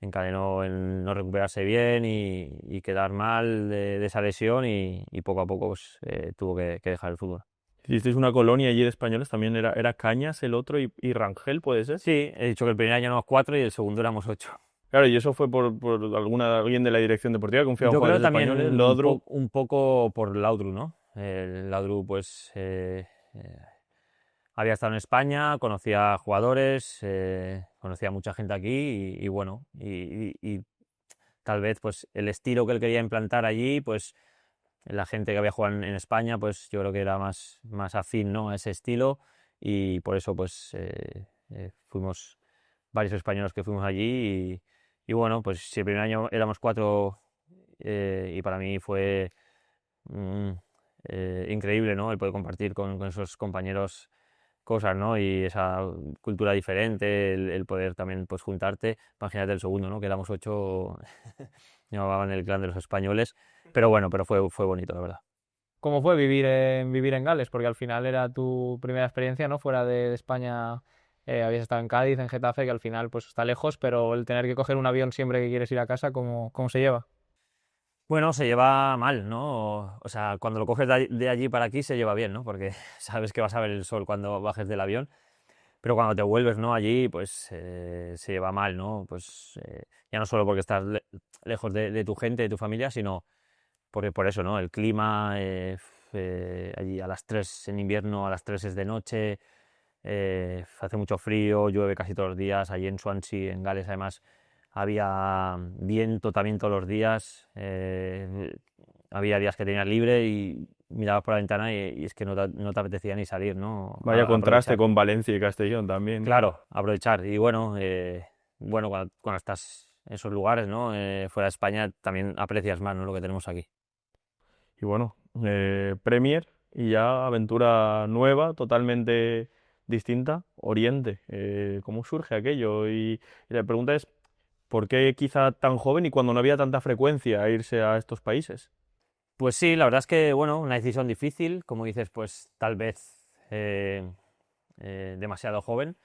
encadenó en no recuperarse bien y quedar mal de esa lesión y poco a poco pues, tuvo que dejar el fútbol. Hicisteis una colonia allí de españoles, también era Cañas el otro y Rangel, ¿puede ser? Sí, he dicho que el primer año éramos 4 y el segundo éramos 8. Claro, y eso fue por alguien de la dirección deportiva que confiaba en Yo creo jugadores también españoles, Lodru. un poco por Laudrup, ¿no? El Laudrup, pues, había estado en España, conocía jugadores, conocía mucha gente aquí y bueno, y tal vez pues el estilo que él quería implantar allí, pues la gente que había jugado en España, pues yo creo que era más afín, ¿no? A ese estilo y por eso pues fuimos varios españoles que fuimos allí y bueno, pues si el primer año éramos 4 y para mí fue mm, increíble, ¿no? El poder compartir con esos compañeros cosas, ¿no? Y esa cultura diferente, el poder también pues juntarte. Imagínate el segundo, ¿no? Que éramos 8, llamaban el clan de los españoles, pero bueno, pero fue bonito, la verdad. ¿Cómo fue vivir en Gales? Porque al final era tu primera experiencia, ¿no? Fuera de España, habías estado en Cádiz, en Getafe, que al final pues está lejos, pero el tener que coger un avión siempre que quieres ir a casa, ¿cómo se lleva? Bueno, se lleva mal, ¿no? O sea, cuando lo coges de allí para aquí se lleva bien, ¿no? Porque sabes que vas a ver el sol cuando bajes del avión, pero cuando te vuelves, ¿no? Allí, pues se lleva mal, ¿no? Pues ya no solo porque estás lejos de tu gente, de tu familia, sino porque por eso, ¿no? El clima, allí a las 3 en invierno, a las 3 es de noche, hace mucho frío, llueve casi todos los días, allí en Swansea, en Gales además había viento también todos los días, había días que tenías libre y mirabas por la ventana y es que no te apetecía ni salir, ¿no? Vaya contraste Aprovechar. con Valencia y Castellón también. Claro, aprovechar. Y bueno, cuando estás en esos lugares, ¿no? Fuera de España también aprecias más, ¿no? Lo que tenemos aquí. Y bueno, Premier y ya aventura nueva, totalmente distinta, Oriente. ¿Cómo surge aquello? Y la pregunta es, ¿por qué quizá tan joven y cuando no había tanta frecuencia a irse a estos países? Pues sí, la verdad es que, bueno, una decisión difícil, como dices, pues tal vez demasiado joven,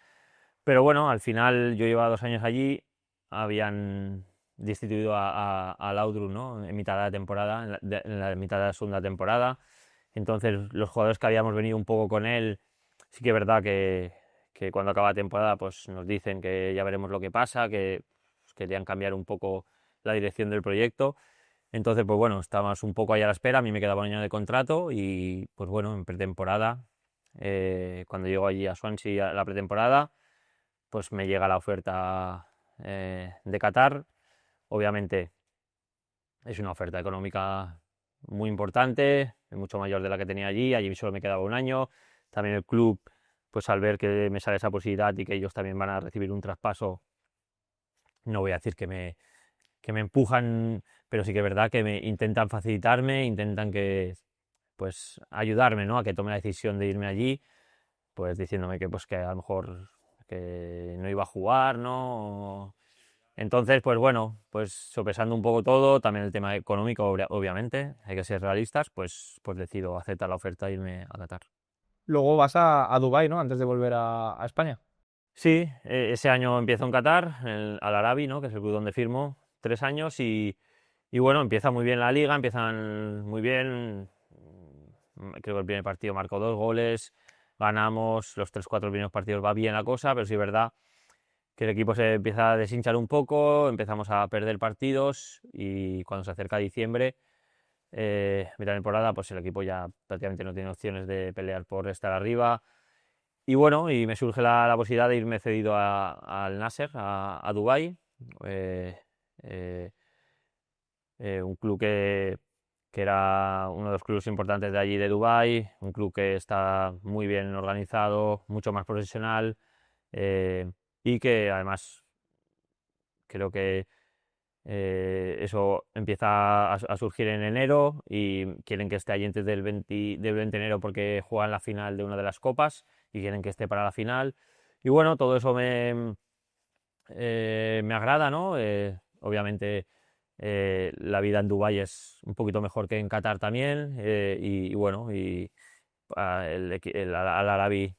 pero bueno, al final yo llevaba 2 años allí, habían destituido a Laudrup, ¿no? En mitad de la temporada, en la mitad de la segunda temporada, entonces los jugadores que habíamos venido un poco con él, sí que es verdad que cuando acaba la temporada pues nos dicen que ya veremos lo que pasa, que pues, querían cambiar un poco la dirección del proyecto. Entonces, pues bueno, estábamos un poco ahí a la espera, a mí me quedaba un año de contrato y pues bueno, en pretemporada, cuando llego allí a Swansea a la pretemporada, pues me llega la oferta de Qatar. Obviamente es una oferta económica muy importante, mucho mayor de la que tenía allí solo me quedaba un año. También el club, pues al ver que me sale esa posibilidad y que ellos también van a recibir un traspaso, no voy a decir que me empujan, pero sí que es verdad que me intentan facilitarme, intentan que, pues ayudarme, ¿no? A que tome la decisión de irme allí, pues diciéndome que pues que a lo mejor que no iba a jugar, ¿no? Entonces, pues bueno, pues sopesando un poco todo, también el tema económico, obviamente, hay que ser realistas, pues decido aceptar la oferta e irme a Qatar. Luego vas a Dubái, ¿no? Antes de volver a España. Sí, ese año empiezo en Qatar, en Al Arabi, ¿no? Que es el club donde firmo, 3 años y bueno, empieza muy bien la liga, empiezan muy bien. Creo que el primer partido marcó 2 goles, ganamos, los 3, 4 primeros partidos va bien la cosa, pero sí es verdad que el equipo se empieza a deshinchar un poco, empezamos a perder partidos y cuando se acerca diciembre, mitad de temporada, pues el equipo ya prácticamente no tiene opciones de pelear por estar arriba. Y bueno, y me surge la posibilidad de irme cedido al Nasser, a Dubái, eh, eh, un club que era uno de los clubes importantes de allí de Dubái, un club que está muy bien organizado, mucho más profesional eh, y que además creo que eso empieza a surgir en enero y quieren que esté allí antes del 20 de enero porque juegan la final de una de las copas y quieren que esté para la final. Y bueno, todo eso me agrada, ¿no? Obviamente la vida en Dubái es un poquito mejor que en Qatar también y bueno, el Al Arabi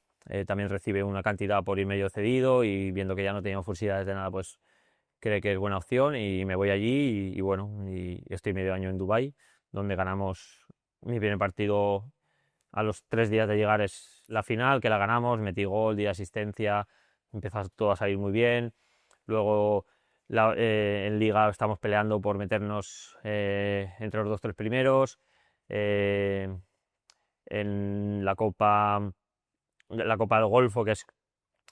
también recibe una cantidad por ir medio cedido y viendo que ya no teníamos posibilidades de nada, pues cree que es buena opción y me voy allí y bueno, y estoy medio año en Dubái, donde ganamos mi primer partido a los 3 días de llegar es la final, que la ganamos, metí gol, di asistencia, empezó todo a salir muy bien. Luego en Liga estamos peleando por meternos entre los 2, 3 primeros. Eh, en la Copa del Golfo, que es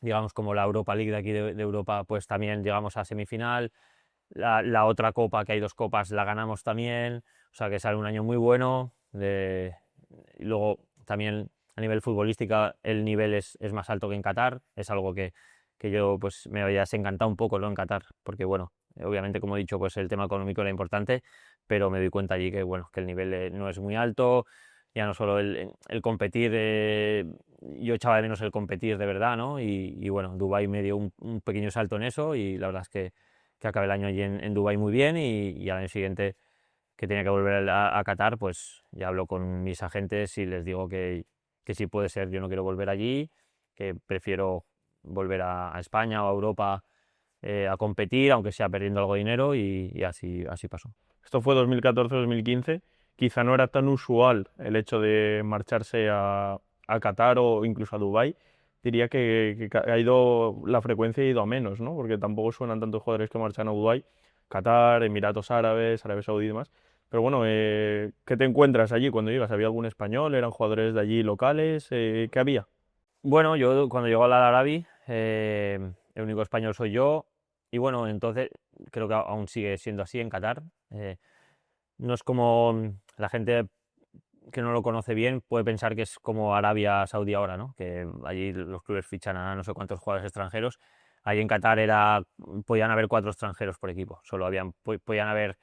digamos como la Europa League de aquí de Europa, pues también llegamos a semifinal. La otra copa, que hay 2 copas, la ganamos también. O sea que sale un año muy bueno. Y luego también a nivel futbolístico el nivel es más alto que en Qatar. Es algo que yo pues me había encantado un poco, ¿no? En Qatar, porque bueno, obviamente como he dicho, pues el tema económico era importante, pero me doy cuenta allí que bueno, que el nivel no es muy alto, ya no solo el competir, yo echaba de menos el competir de verdad, ¿no? Y bueno, Dubái me dio un pequeño salto en eso y la verdad es que acabé el año allí en Dubái muy bien y al año siguiente que tenía que volver a Qatar, pues ya hablo con mis agentes y les digo que si puede ser, yo no quiero volver allí, que prefiero volver a España o a Europa a competir, aunque sea perdiendo algo de dinero y así pasó. Esto fue 2014-2015. Quizá no era tan usual el hecho de marcharse a Qatar o incluso a Dubái. Diría que ha ido, la frecuencia ha ido a menos, ¿no? Porque tampoco suenan tantos jugadores que marchan a Dubái, Qatar, Emiratos Árabes, Arabia Saudí y demás. Pero bueno, ¿qué te encuentras allí cuando llegas? ¿Había algún español? ¿Eran jugadores de allí locales? ¿Qué había? Bueno, yo cuando llego al Al Arabi, el único español soy yo y bueno, entonces creo que aún sigue siendo así en Qatar. No es como la gente que no lo conoce bien puede pensar que es como Arabia Saudí ahora, ¿no? Que allí los clubes fichan a no sé cuántos jugadores extranjeros. Allí en Qatar podían haber 4 extranjeros por equipo, solo podían haber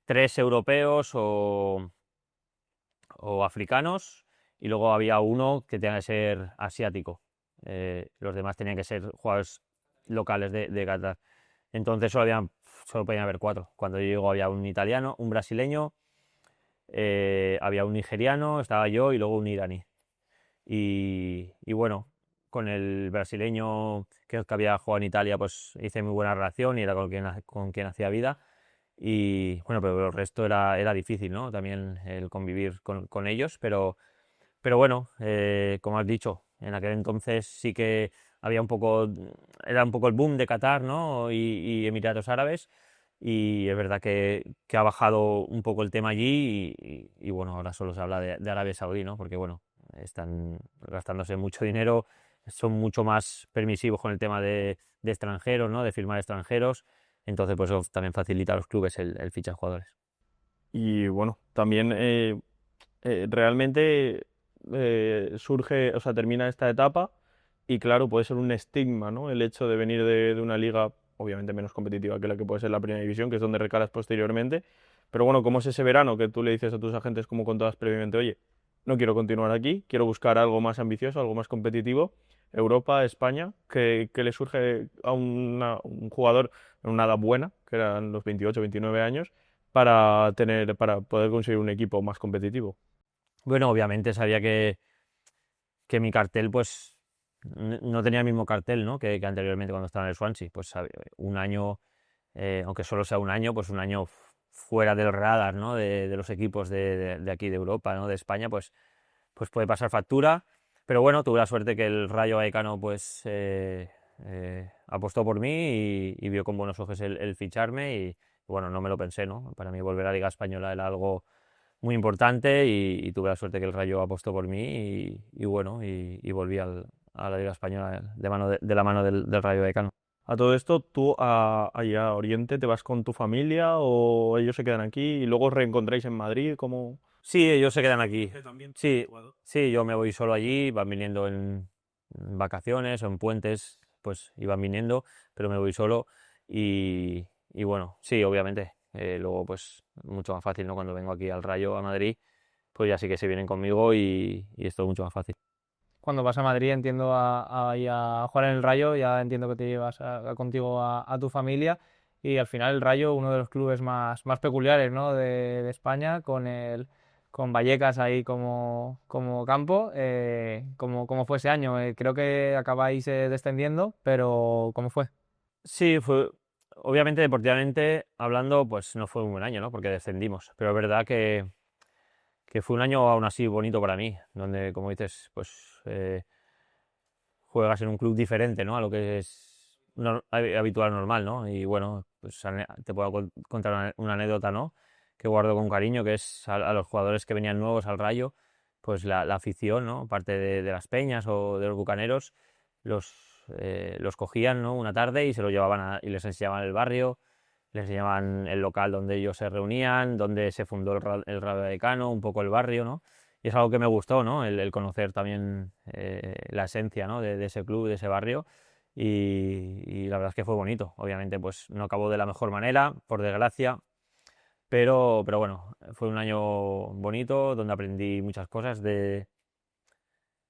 3 europeos o africanos y luego había uno que tenía que ser asiático. Los demás tenían que ser jugadores locales de Qatar. Entonces solo podían haber 4. Cuando yo llego había un italiano, un brasileño, había un nigeriano, estaba yo y luego un iraní. Y bueno, con el brasileño que había jugado en Italia, pues hice muy buena relación y era con quien hacía vida. Y bueno, pero el resto era difícil, ¿no? También el convivir con ellos, pero bueno, como has dicho, en aquel entonces sí que era un poco el boom de Qatar, ¿no? y Emiratos Árabes, y es verdad que ha bajado un poco el tema allí y bueno, ahora solo se habla de Arabia Saudí, ¿no? Porque bueno, están gastándose mucho dinero, son mucho más permisivos con el tema de extranjeros, ¿no? De firmar extranjeros, entonces pues eso también facilita a los clubes el fichar jugadores. Y bueno, también realmente surge, o sea, termina esta etapa y claro, puede ser un estigma, ¿no? El hecho de venir de una liga obviamente menos competitiva que la que puede ser la Primera División, que es donde recalas posteriormente. Pero bueno, ¿cómo es ese verano que tú le dices a tus agentes, como contabas previamente, oye, no quiero continuar aquí, quiero buscar algo más ambicioso, algo más competitivo? Europa, España, ¿qué le surge a un jugador en una edad buena, que eran los 28, 29 años, para poder conseguir un equipo más competitivo? Bueno, obviamente sabía que mi cartel, pues, no tenía el mismo cartel, ¿no? que anteriormente cuando estaba en el Swansea. Pues un año, aunque solo sea un año, pues un año fuera del radar, ¿no? de los equipos de aquí de Europa, ¿no? De España, pues puede pasar factura. Pero bueno, tuve la suerte que el Rayo Vallecano pues apostó por mí y vio con buenos ojos el ficharme y bueno, no me lo pensé, ¿no? Para mí volver a la Liga Española era algo muy importante y tuve la suerte que el Rayo apostó por mí y bueno, y volví a la Liga Española de la mano del Rayo Vallecano. A todo esto, ¿tú allá a Oriente te vas con tu familia o ellos se quedan aquí y luego os reencontráis en Madrid? ¿Cómo? Sí, ellos se quedan aquí. También Sí, jugador. sí, yo me voy solo allí, van viniendo en vacaciones o en puentes, pues iban viniendo, pero me voy solo y bueno, sí, obviamente. Luego, pues mucho más fácil, ¿no? Cuando vengo aquí al Rayo, a Madrid, pues ya sí que se vienen conmigo y es todo mucho más fácil. Cuando vas a Madrid, entiendo, ir a jugar en el Rayo, ya entiendo que te llevas contigo a tu familia. Y al final el Rayo, uno de los clubes más peculiares, ¿no? de España, con Vallecas ahí como campo. ¿Cómo fue ese año? Creo que acabáis descendiendo, pero ¿cómo fue? Sí, obviamente deportivamente hablando, pues no fue un buen año, ¿no? Porque descendimos, pero es verdad que fue un año aún así bonito para mí, donde, como dices, pues juegas en un club diferente, ¿no? A lo que es habitual, normal, ¿no? Y bueno, pues te puedo contar una anécdota, ¿no? Que guardo con cariño, que es a los jugadores que venían nuevos al Rayo, pues la afición, ¿no? Parte de las peñas o de los bucaneros, los cogían, ¿no? Una tarde y se los llevaban y les enseñaban el barrio, les enseñaban el local donde ellos se reunían, donde se fundó el Rayo Vallecano, un poco el barrio, ¿no? Y es algo que me gustó, ¿no? El conocer también la esencia, ¿no? de ese club, de ese barrio. Y la verdad es que fue bonito. Obviamente, pues no acabó de la mejor manera, por desgracia. Pero bueno, fue un año bonito donde aprendí muchas cosas de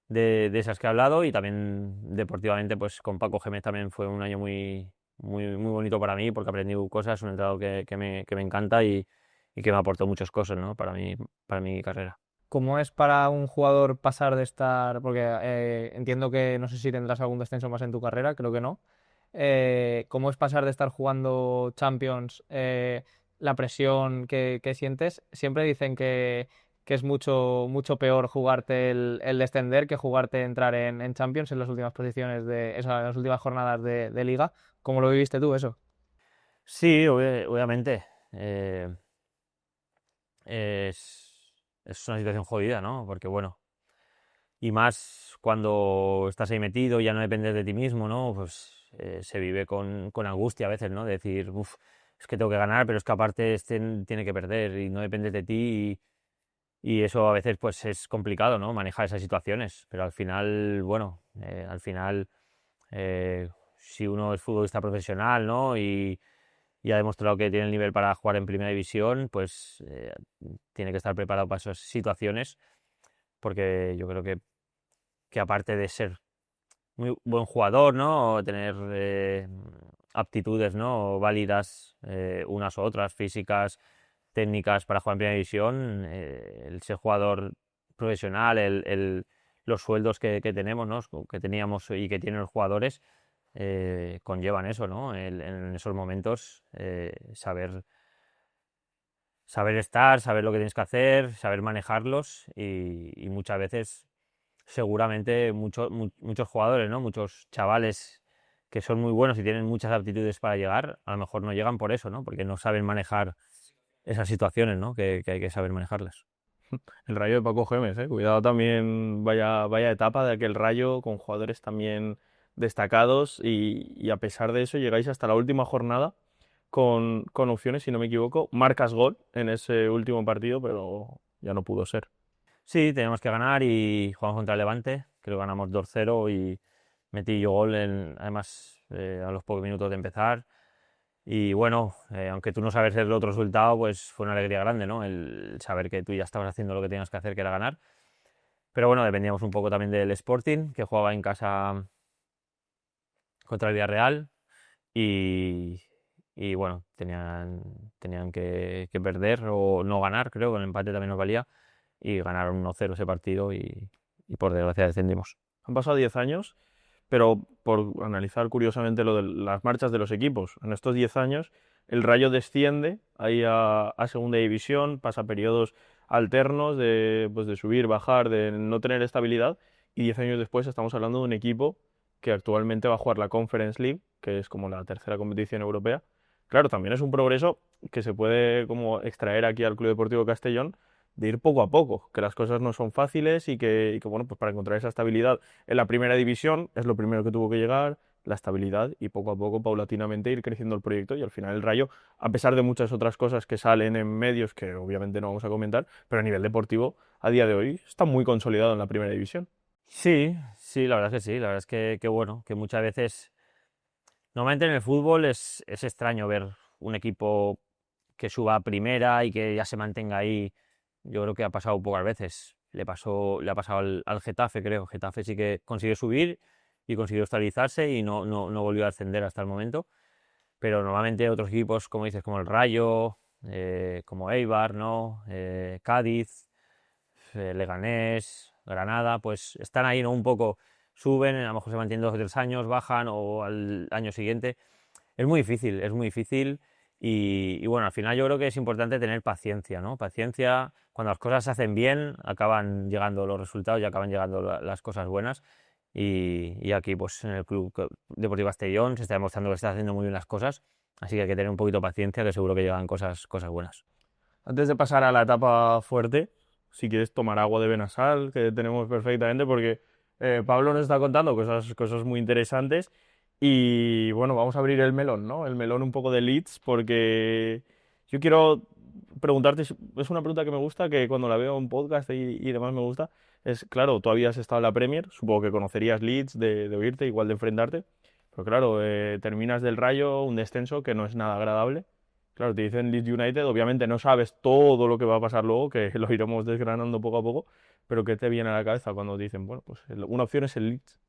esas que he hablado y también deportivamente, pues con Paco Gémez también fue un año muy bonito para mí porque aprendí cosas, un entrenador que me encanta y que me aportó muchas cosas, ¿no? Para mi carrera. ¿Cómo es para un jugador pasar de estar, porque entiendo que no sé si tendrás algún descenso más en tu carrera, creo que no. ¿Cómo es pasar de estar jugando Champions, la presión que sientes? Siempre dicen que es mucho peor jugarte el descender que jugarte entrar en Champions en las últimas posiciones en las últimas jornadas de liga. ¿Cómo lo viviste tú eso? Sí, obviamente. Es una situación jodida, ¿no? Porque bueno, y más cuando estás ahí metido, ya no dependes de ti mismo, ¿no? Pues se vive con angustia a veces, ¿no? De decir, uff, es que tengo que ganar, pero es que aparte este tiene que perder y no dependes de ti y eso a veces pues es complicado, ¿no? Manejar esas situaciones, pero al final, bueno, si uno es futbolista profesional, ¿no? Y ha demostrado que tiene el nivel para jugar en primera división, pues tiene que estar preparado para esas situaciones, porque yo creo que aparte de ser muy buen jugador, ¿no? O tener aptitudes, ¿no? Válidas, unas u otras, físicas, técnicas para jugar en primera división, el ser jugador profesional, los sueldos que tenemos, ¿no? Que teníamos y que tienen los jugadores, conllevan eso, ¿no? En esos momentos, saber estar, saber lo que tienes que hacer, saber manejarlos y muchas veces seguramente muchos jugadores, ¿no? Muchos chavales que son muy buenos y tienen muchas aptitudes para llegar, a lo mejor no llegan por eso, ¿no? Porque no saben manejar esas situaciones, ¿no? Que hay que saber manejarlas. El Rayo de Paco Gémez, cuidado también, vaya etapa de aquel Rayo con jugadores también destacados y a pesar de eso llegáis hasta la última jornada con opciones, si no me equivoco, marcas gol en ese último partido, pero ya no pudo ser. Sí, tenemos que ganar y jugamos contra el Levante, creo que ganamos 2-0 y metí yo gol, además a los pocos minutos de empezar. Y bueno, aunque tú no sabes el otro resultado, pues fue una alegría grande, ¿no? El saber que tú ya estabas haciendo lo que tenías que hacer, que era ganar. Pero bueno, dependíamos un poco también del Sporting, que jugaba en casa contra el Villarreal y, y bueno, tenían que perder o no ganar, creo que el empate también nos valía, y ganaron 1-0 ese partido y por desgracia descendimos. Han pasado 10 años, pero por analizar curiosamente lo de las marchas de los equipos, en estos 10 años el Rayo desciende ahí a segunda división, pasa periodos alternos pues de subir, bajar, de no tener estabilidad, y 10 años después estamos hablando de un equipo que actualmente va a jugar la Conference League, que es como la tercera competición europea. Claro, también es un progreso que se puede como extraer aquí al Club Deportivo Castellón, de ir poco a poco, que las cosas no son fáciles y que bueno, pues para encontrar esa estabilidad en la primera división es lo primero que tuvo que llegar, la estabilidad y poco a poco, paulatinamente, ir creciendo el proyecto y al final el Rayo, a pesar de muchas otras cosas que salen en medios que obviamente no vamos a comentar, pero a nivel deportivo, a día de hoy está muy consolidado en la primera división. Sí, sí, la verdad es que sí, la verdad es que bueno, que muchas veces, normalmente en el fútbol es extraño ver un equipo que suba a primera y que ya se mantenga ahí. Yo creo que ha pasado pocas veces. Le ha pasado al Getafe, creo. Getafe sí que consiguió subir y consiguió estabilizarse y no volvió a ascender hasta el momento. Pero normalmente otros equipos, como dices, como el Rayo, como Eibar, ¿no? Cádiz, Leganés, Granada, pues están ahí, ¿no? Un poco suben, a lo mejor se mantienen 2 o 3 años, bajan o al año siguiente. Es muy difícil y bueno, al final yo creo que es importante tener paciencia, ¿no? Paciencia, cuando las cosas se hacen bien, acaban llegando los resultados y acaban llegando las cosas buenas y aquí pues en el Deportivo Castellón se está demostrando que se está haciendo muy bien las cosas, así que hay que tener un poquito de paciencia que seguro que llegan cosas buenas. Antes de pasar a la etapa fuerte, si quieres tomar agua de Benasal, que tenemos perfectamente, porque Pablo nos está contando cosas muy interesantes. Y bueno, vamos a abrir el melón, ¿no? El melón un poco de Leeds, porque yo quiero preguntarte, es una pregunta que me gusta, que cuando la veo en podcast y demás me gusta, es, claro, tú habías estado en la Premier, supongo que conocerías Leeds de oírte, igual de enfrentarte, pero claro, terminas del Rayo, un descenso que no es nada agradable. Claro, te dicen Leeds United, obviamente no sabes todo lo que va a pasar luego, que lo iremos desgranando poco a poco, pero ¿qué te viene a la cabeza cuando dicen, bueno, pues una opción es el Leeds?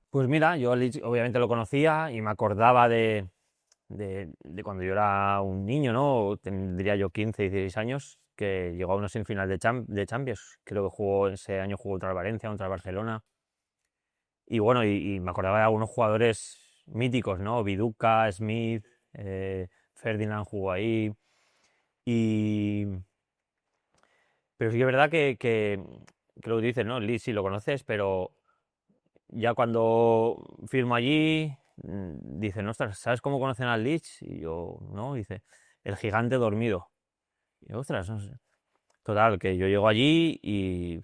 Pues mira, yo Lich obviamente lo conocía y me acordaba de cuando yo era un niño, ¿no? Tendría yo 15, 16 años, que llegó a una semifinal de Champions. Creo que ese año jugó contra el Valencia, contra el Barcelona. Y bueno, y me acordaba de algunos jugadores míticos, ¿no? Viduca, Smith, Ferdinand jugó ahí. Y... Pero sí que es verdad que lo que dices, ¿no? Lee sí lo conoces, pero ya cuando firmo allí, dicen, ostras, ¿sabes cómo conocen al Leeds? Y yo, no, dice, el gigante dormido. Y yo, ostras, no sé. Total, que yo llego allí y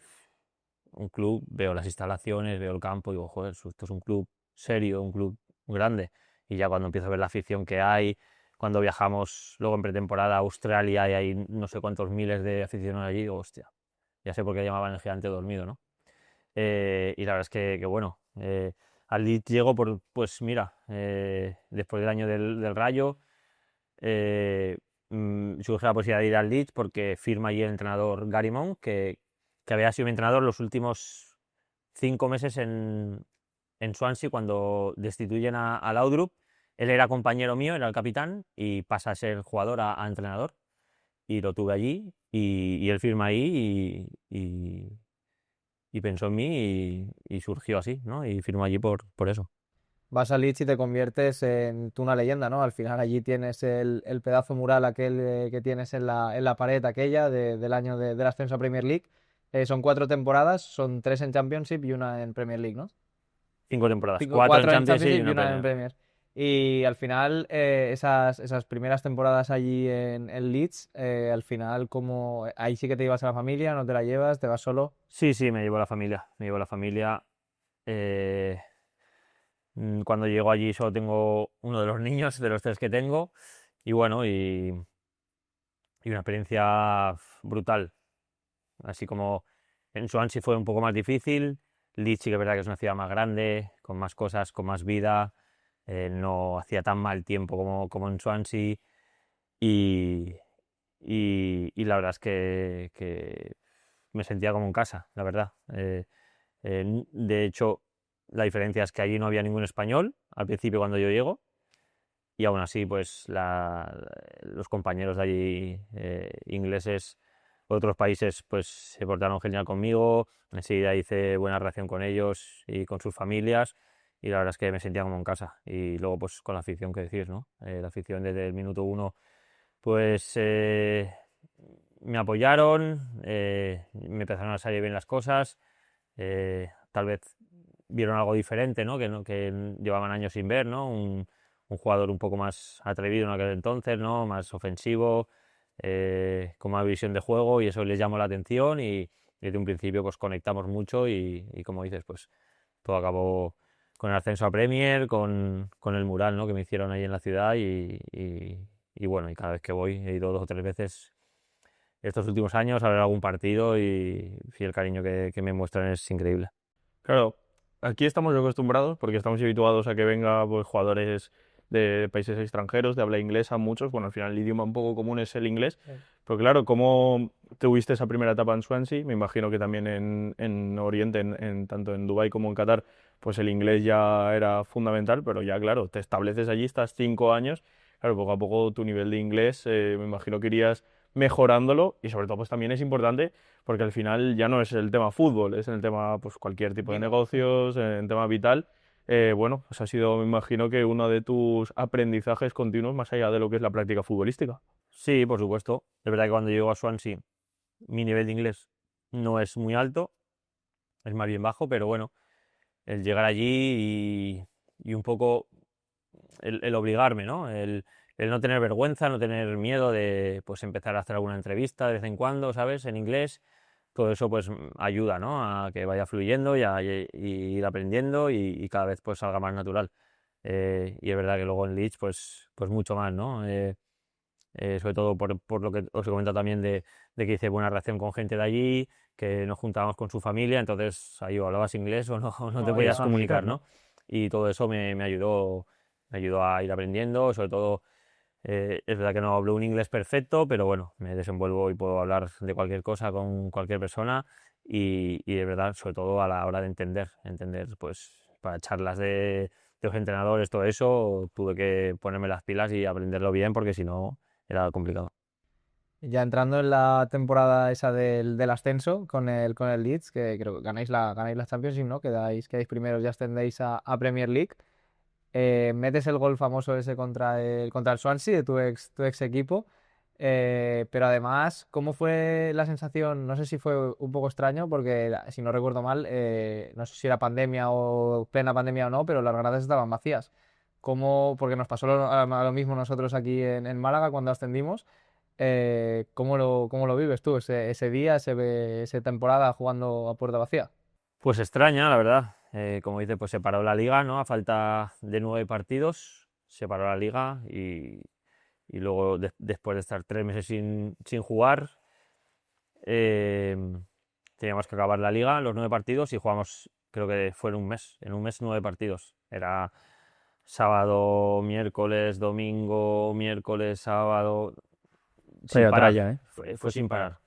un club, veo las instalaciones, veo el campo, y digo, joder, esto es un club serio, un club grande. Y ya cuando empiezo a ver la afición que hay, cuando viajamos luego en pretemporada a Australia y hay no sé cuántos miles de aficionados allí, digo, hostia, ya sé por qué llamaban el gigante dormido, ¿no? Y la verdad es que bueno, al Leeds llego pues mira, después del año del Rayo, surge la posibilidad de ir al Leeds porque firma allí el entrenador Gary Monk, que había sido mi entrenador los últimos 5 meses en Swansea cuando destituyen a Laudrup. Él era compañero mío, era el capitán y pasa a ser jugador a entrenador y lo tuve allí y él firma ahí y pensó en mí y surgió así, ¿no? Y firmó allí por eso. Vas a Leeds y te conviertes en tú una leyenda, ¿no? Al final allí tienes el pedazo mural aquel que tienes en la pared aquella del año del ascenso a Premier League Son 4 temporadas, son 3 en Championship y una en Premier League, ¿no? 5 temporadas, 4 en Cuatro en Championship y Championship y una una en Premier. Premier. Y al final, esas primeras temporadas allí en Leeds, al final, ahí sí que te llevas a la familia, no te la llevas, te vas solo. Sí, sí, me llevo a la familia, me llevo a la familia. eh, Cuando llego allí solo tengo uno de los niños, de los 3 que tengo, y bueno, y una experiencia brutal. Así como en Swansea fue un poco más difícil, Leeds sí que es verdad que es una ciudad más grande, con más cosas, con más vida, no hacía tan mal tiempo como en Swansea, y, y la verdad es que me sentía como en casa, la verdad. De hecho, la diferencia es que allí no había ningún español al principio cuando yo llego, y aún así, pues los compañeros de allí, ingleses o de otros países, pues se portaron genial conmigo. Enseguida hice buena relación con ellos y con sus familias, y la verdad es que me sentía como en casa. Y luego, pues con la afición, que decir, ¿no? La afición desde el minuto uno, pues me apoyaron, me empezaron a salir bien las cosas. Tal vez vieron algo diferente, ¿no? Que llevaban años sin ver, ¿no? Un jugador un poco más atrevido en aquel entonces, ¿no? Más ofensivo, con más visión de juego, y eso les llamó la atención, y desde un principio pues conectamos mucho, y como dices, pues todo acabó con el ascenso a Premier, con el mural, ¿no? Que me hicieron ahí en la ciudad, y bueno, y cada vez que voy, he ido 2 o 3 veces estos últimos años a ver algún partido, y sí, el cariño que me muestran es increíble. Claro, aquí estamos acostumbrados porque estamos habituados a que venga pues, jugadores de países extranjeros, de habla inglesa, muchos. Bueno, al final el idioma un poco común es el inglés. Sí. Pero claro, ¿cómo tuviste esa primera etapa en Swansea? Me imagino que también en Oriente, tanto en Dubái como en Qatar, pues el inglés ya era fundamental, pero ya claro, te estableces allí, estás 5 años. Claro, poco a poco tu nivel de inglés, me imagino que irías mejorándolo, y sobre todo pues también es importante porque al final ya no es el tema fútbol, es el tema pues cualquier tipo de Vida. negocios, en tema vital. Bueno, pues ha sido, me imagino que uno de tus aprendizajes continuos más allá de lo que es la práctica futbolística. Sí, por supuesto. Es verdad que cuando llego a Swansea, mi nivel de inglés no es muy alto, es más bien bajo, pero bueno, el llegar allí, y un poco el obligarme, ¿no? El no tener vergüenza, no tener miedo de pues empezar a hacer alguna entrevista de vez en cuando, ¿sabes? En inglés. Todo eso pues ayuda, ¿no? A que vaya fluyendo, y ir aprendiendo, y cada vez pues salga más natural. Y es verdad que luego en Leeds pues mucho más, ¿no? Sobre todo por lo que os he comentado también de que hice buena relación con gente de allí, que nos juntábamos con su familia, entonces ahí o hablabas inglés o no, no te No había podías más. comunicar, ¿no? Y todo eso me ayudó a ir aprendiendo. Sobre todo, es verdad que no hablo un inglés perfecto, pero bueno, me desenvuelvo y puedo hablar de cualquier cosa con cualquier persona, y de verdad, sobre todo a la hora de entender pues para charlas de los entrenadores, todo eso, tuve que ponerme las pilas y aprenderlo bien, porque si no era complicado. Ya entrando en la temporada esa del ascenso con el Leeds, que creo que ganáis la Championship, ¿no? Quedáis primeros y ascendéis a Premier League. Metes el gol famoso ese contra el Swansea, de tu ex equipo. Pero además, ¿cómo fue la sensación? No sé si fue un poco extraño, porque si no recuerdo mal, no sé si era pandemia o plena pandemia o no, pero las gradas estaban vacías. Porque nos pasó a lo mismo nosotros aquí en Málaga cuando ascendimos. ¿Cómo lo vives tú ese día, esa temporada jugando a puerta vacía? Pues extraña, la verdad. Como dice, pues se paró la liga, ¿no? A falta de 9 partidos, se paró la liga, y luego, después de estar 3 meses sin jugar, eh, teníamos que acabar la liga, los 9 partidos, y jugamos, creo que fue en un mes 9 partidos. Era sábado, miércoles, domingo, miércoles, sábado, sin Traya, parar. traya, ¿eh? Fue sin parar.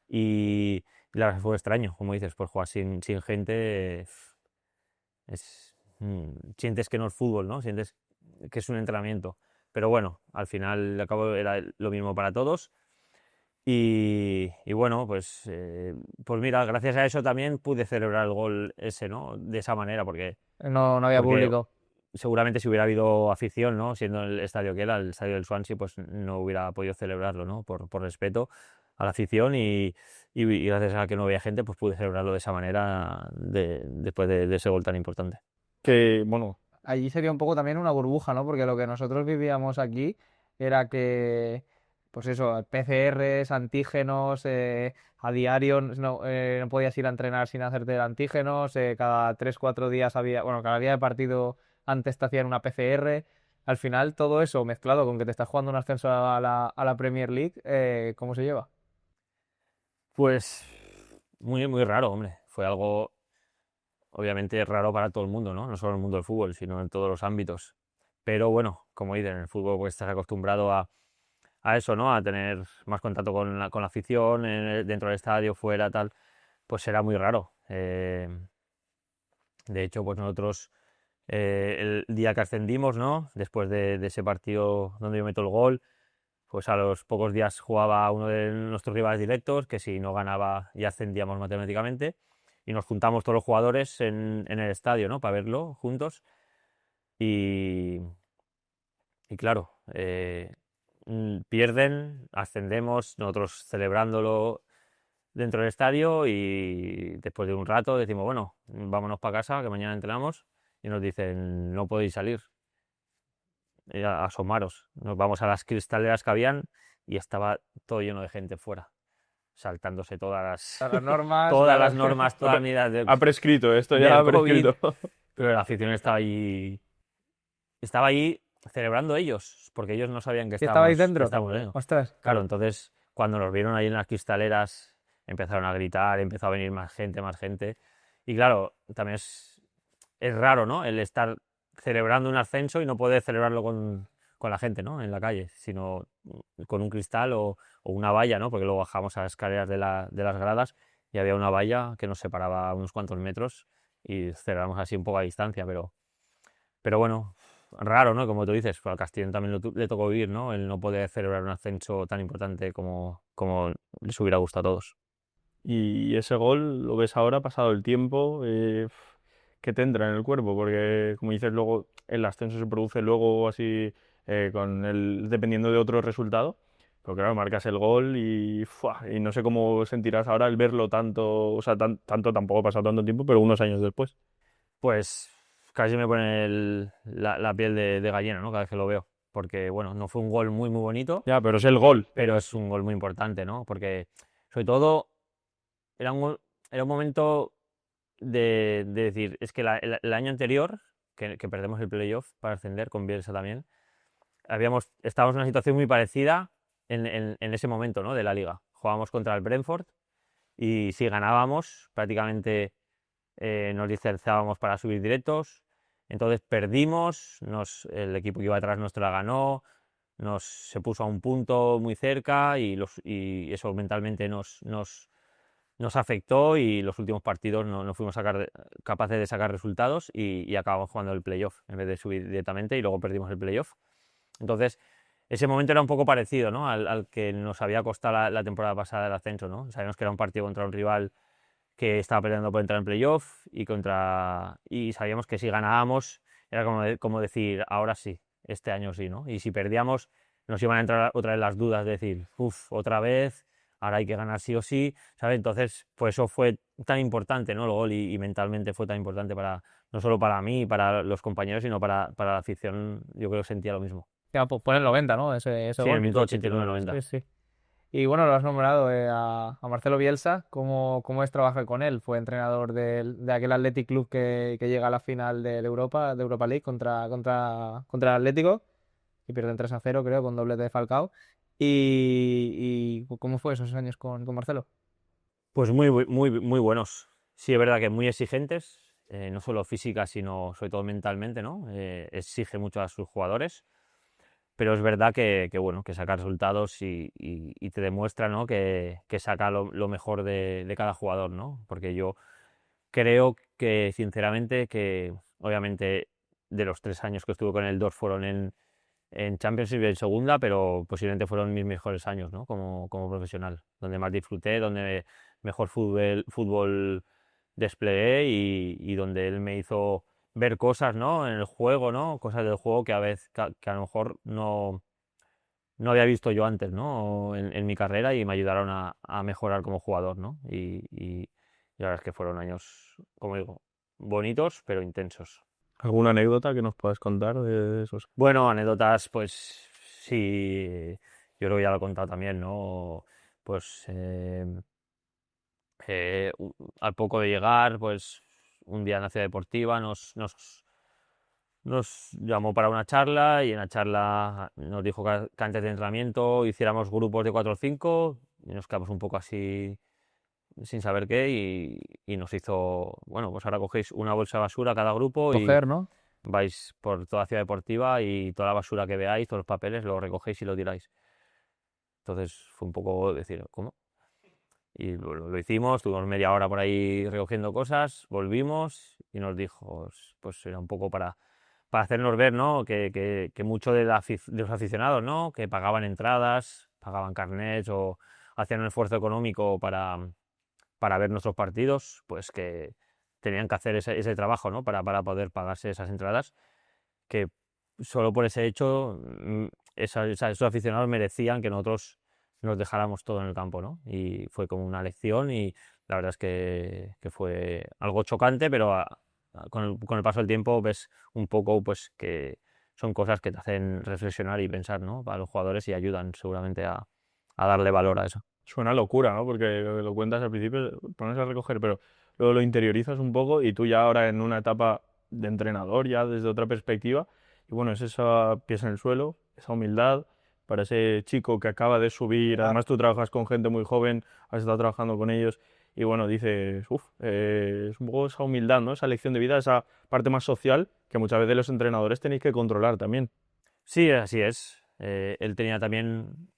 Y la verdad fue extraño, como dices, pues jugar sin gente, sientes que no es fútbol, ¿no? Sientes que es un entrenamiento. Pero bueno, al final al cabo era lo mismo para todos. Y bueno, pues mira, gracias a eso también pude celebrar el gol ese, ¿no? De esa manera, porque, No había porque público. seguramente si hubiera habido afición, ¿no? Siendo el estadio que era, el estadio del Swansea, pues no hubiera podido celebrarlo, ¿no? Por respeto. la afición y gracias a que no había gente, pues pude celebrarlo de esa manera después de ese gol tan importante. Que, bueno, Allí sería un poco también una burbuja, ¿no? Porque lo que nosotros vivíamos aquí era que, pues eso, PCRs, antígenos, a diario no podías ir a entrenar sin hacerte antígenos, cada 3, 4 días había, bueno, cada día de partido antes te hacían una PCR. Al final, todo eso mezclado con que te estás jugando un ascenso a la Premier League, ¿cómo se lleva? Pues muy, muy raro, hombre. Fue algo obviamente raro para todo el mundo, ¿no? No solo en el mundo del fútbol, sino en todos los ámbitos. Pero bueno, como dicen, en el fútbol pues estás acostumbrado a eso, ¿no? A tener más contacto con la afición, dentro del estadio, fuera, tal. Pues era muy raro. De hecho, pues nosotros el día que ascendimos, ¿no? Después de ese partido donde yo meto el gol, pues a los pocos días jugaba uno de nuestros rivales directos, que si no ganaba ya ascendíamos matemáticamente, y nos juntamos todos los jugadores en el estadio, ¿no? Para verlo juntos. Y, y claro, pierden, ascendemos, nosotros celebrándolo dentro del estadio y después de un rato decimos, bueno, vámonos para casa, que mañana entrenamos, y nos dicen, no podéis salir, asomaros. Nos vamos a las cristaleras que habían y estaba todo lleno de gente fuera, saltándose Las normas, todas claro. las normas, todas las medidas ha prescrito, esto ya del ha COVID, prescrito. pero la afición estaba ahí celebrando ellos, porque ellos no sabían que ¿Y estabais dentro? estábamos dentro. Ostras, Claro, entonces cuando nos vieron ahí en las cristaleras empezaron a gritar, empezó a venir más gente, más gente. Y claro, también es raro, ¿no? El estar celebrando un ascenso y no poder celebrarlo con la gente, ¿no? En la calle, sino con un cristal o una valla, ¿no? Porque luego bajamos a las escaleras de las gradas y había una valla que nos separaba unos cuantos metros y celebramos así un poco a distancia, pero bueno, raro, ¿no? Como tú dices, pero al Castellón también le tocó vivir, ¿no? El no poder celebrar un ascenso tan importante como les hubiera gustado a todos. Y ese gol lo ves ahora, pasado el tiempo, ¿qué tendrá en el cuerpo? Porque, como dices, luego el ascenso se produce luego así, dependiendo de otro resultado. Pero claro, marcas el gol y, ¡fua! Y no sé cómo sentirás ahora al verlo tanto, o sea, tanto tampoco ha pasado tanto tiempo, pero unos años después. Pues casi me pone la piel de gallina, ¿no? Cada vez que lo veo. Porque, bueno, no fue un gol muy, muy bonito, Ya, pero es el gol. pero es un gol muy importante, ¿no? Porque, sobre todo, era un momento de decir, es que el año anterior, que perdemos el playoff para ascender con Bielsa también, estábamos en una situación muy parecida en ese momento, ¿no? De la liga. Jugábamos contra el Brentford y si ganábamos, prácticamente nos licenciábamos para subir directos. Entonces perdimos, el equipo que iba atrás nuestro la ganó, se puso a un punto muy cerca y eso mentalmente nos afectó y los últimos partidos no fuimos capaces de sacar resultados y acabamos jugando el playoff en vez de subir directamente y luego perdimos el playoff. Entonces, ese momento era un poco parecido, ¿no? al que nos había costado la temporada pasada el ascenso, ¿no? Sabíamos que era un partido contra un rival que estaba peleando por entrar en playoff y sabíamos que si ganábamos era como decir, ahora sí, este año sí, ¿no? Y si perdíamos nos iban a entrar otra vez las dudas de decir, uff, otra vez, ahora hay que ganar sí o sí, ¿sabes? Entonces, pues eso fue tan importante, ¿no? El gol y mentalmente fue tan importante no solo para mí y para los compañeros, sino para la afición, yo creo que sentía lo mismo. Ya, pues pone el 90, ¿no? Ese Sí, en el gol. minuto 89-90. Sí, sí. Y bueno, lo has nombrado a Marcelo Bielsa. ¿Cómo es trabajar con él? Fue entrenador de aquel Athletic Club que llega a la final de Europa League contra el Atlético y pierden 3-0, creo, con doblete de Falcao. ¿Y cómo fue esos años con Marcelo? Pues muy, muy, muy buenos. Sí, es verdad que muy exigentes, no solo física, sino sobre todo mentalmente, ¿no? Exige mucho a sus jugadores, pero es verdad bueno, que saca resultados y te demuestra, ¿no? que saca lo mejor de cada jugador, ¿no? Porque yo creo que, sinceramente, que obviamente de los 3 años que estuve con el 2 fueron en Championship y en segunda, pero posiblemente fueron mis mejores años, ¿no? Como profesional, donde más disfruté, donde mejor fútbol desplegué y donde él me hizo ver cosas, ¿no? En el juego, ¿no? Cosas del juego que a veces, que a lo mejor no había visto yo antes, ¿no? En mi carrera y me ayudaron a mejorar como jugador, ¿no? Y la verdad es que fueron años, como digo, bonitos pero intensos. ¿Alguna anécdota que nos puedas contar de esos? Bueno, anécdotas, pues sí, yo creo que ya lo he contado también, ¿no? Pues al poco de llegar, pues un día en la ciudad deportiva nos llamó para una charla y en la charla nos dijo que antes de entrenamiento hiciéramos grupos de 4 o 5 y nos quedamos un poco así sin saber qué y nos hizo, bueno, pues ahora cogéis una bolsa de basura cada grupo y Coger, ¿no? vais por toda la ciudad deportiva y toda la basura que veáis, todos los papeles, lo recogéis y lo tiráis. Entonces fue un poco decir, ¿cómo? Y lo hicimos, tuvimos media hora por ahí recogiendo cosas, volvimos y nos dijo, pues era un poco para hacernos ver, ¿no? Que mucho de los aficionados, ¿no? Que pagaban entradas, pagaban carnets o hacían un esfuerzo económico para ver nuestros partidos, pues que tenían que hacer ese trabajo, ¿no? Para poder pagarse esas entradas, que solo por ese hecho esos aficionados merecían que nosotros nos dejáramos todo en el campo, ¿no? Y fue como una lección y la verdad es que fue algo chocante, pero con el paso del tiempo ves un poco pues que son cosas que te hacen reflexionar y pensar, ¿no? Para los jugadores y ayudan seguramente a darle valor a eso. Suena locura, ¿no? Porque lo cuentas al principio, pones a recoger, pero luego lo interiorizas un poco y tú ya ahora en una etapa de entrenador, ya desde otra perspectiva, y bueno, es esa pies en el suelo, esa humildad para ese chico que acaba de subir, además tú trabajas con gente muy joven, has estado trabajando con ellos, y bueno, dices, uff, es un poco esa humildad, ¿no? Esa lección de vida, esa parte más social que muchas veces los entrenadores tenéis que controlar también. Sí, así es. Él tenía también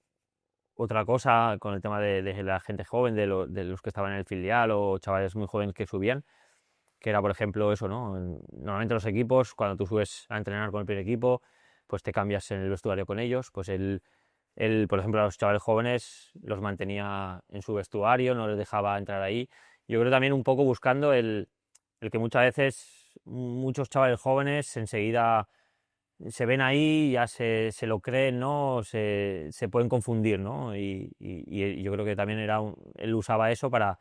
otra cosa con el tema de la gente joven, de los que estaban en el filial o chavales muy jóvenes que subían, que era, por ejemplo, eso, ¿no? Normalmente los equipos, cuando tú subes a entrenar con el primer equipo, pues te cambias en el vestuario con ellos, pues él, por ejemplo, a los chavales jóvenes los mantenía en su vestuario, no les dejaba entrar ahí. Yo creo también un poco buscando el que muchas veces muchos chavales jóvenes enseguida se ven ahí, ya se lo creen, ¿no? Se pueden confundir, ¿no? Y yo creo que también él usaba eso para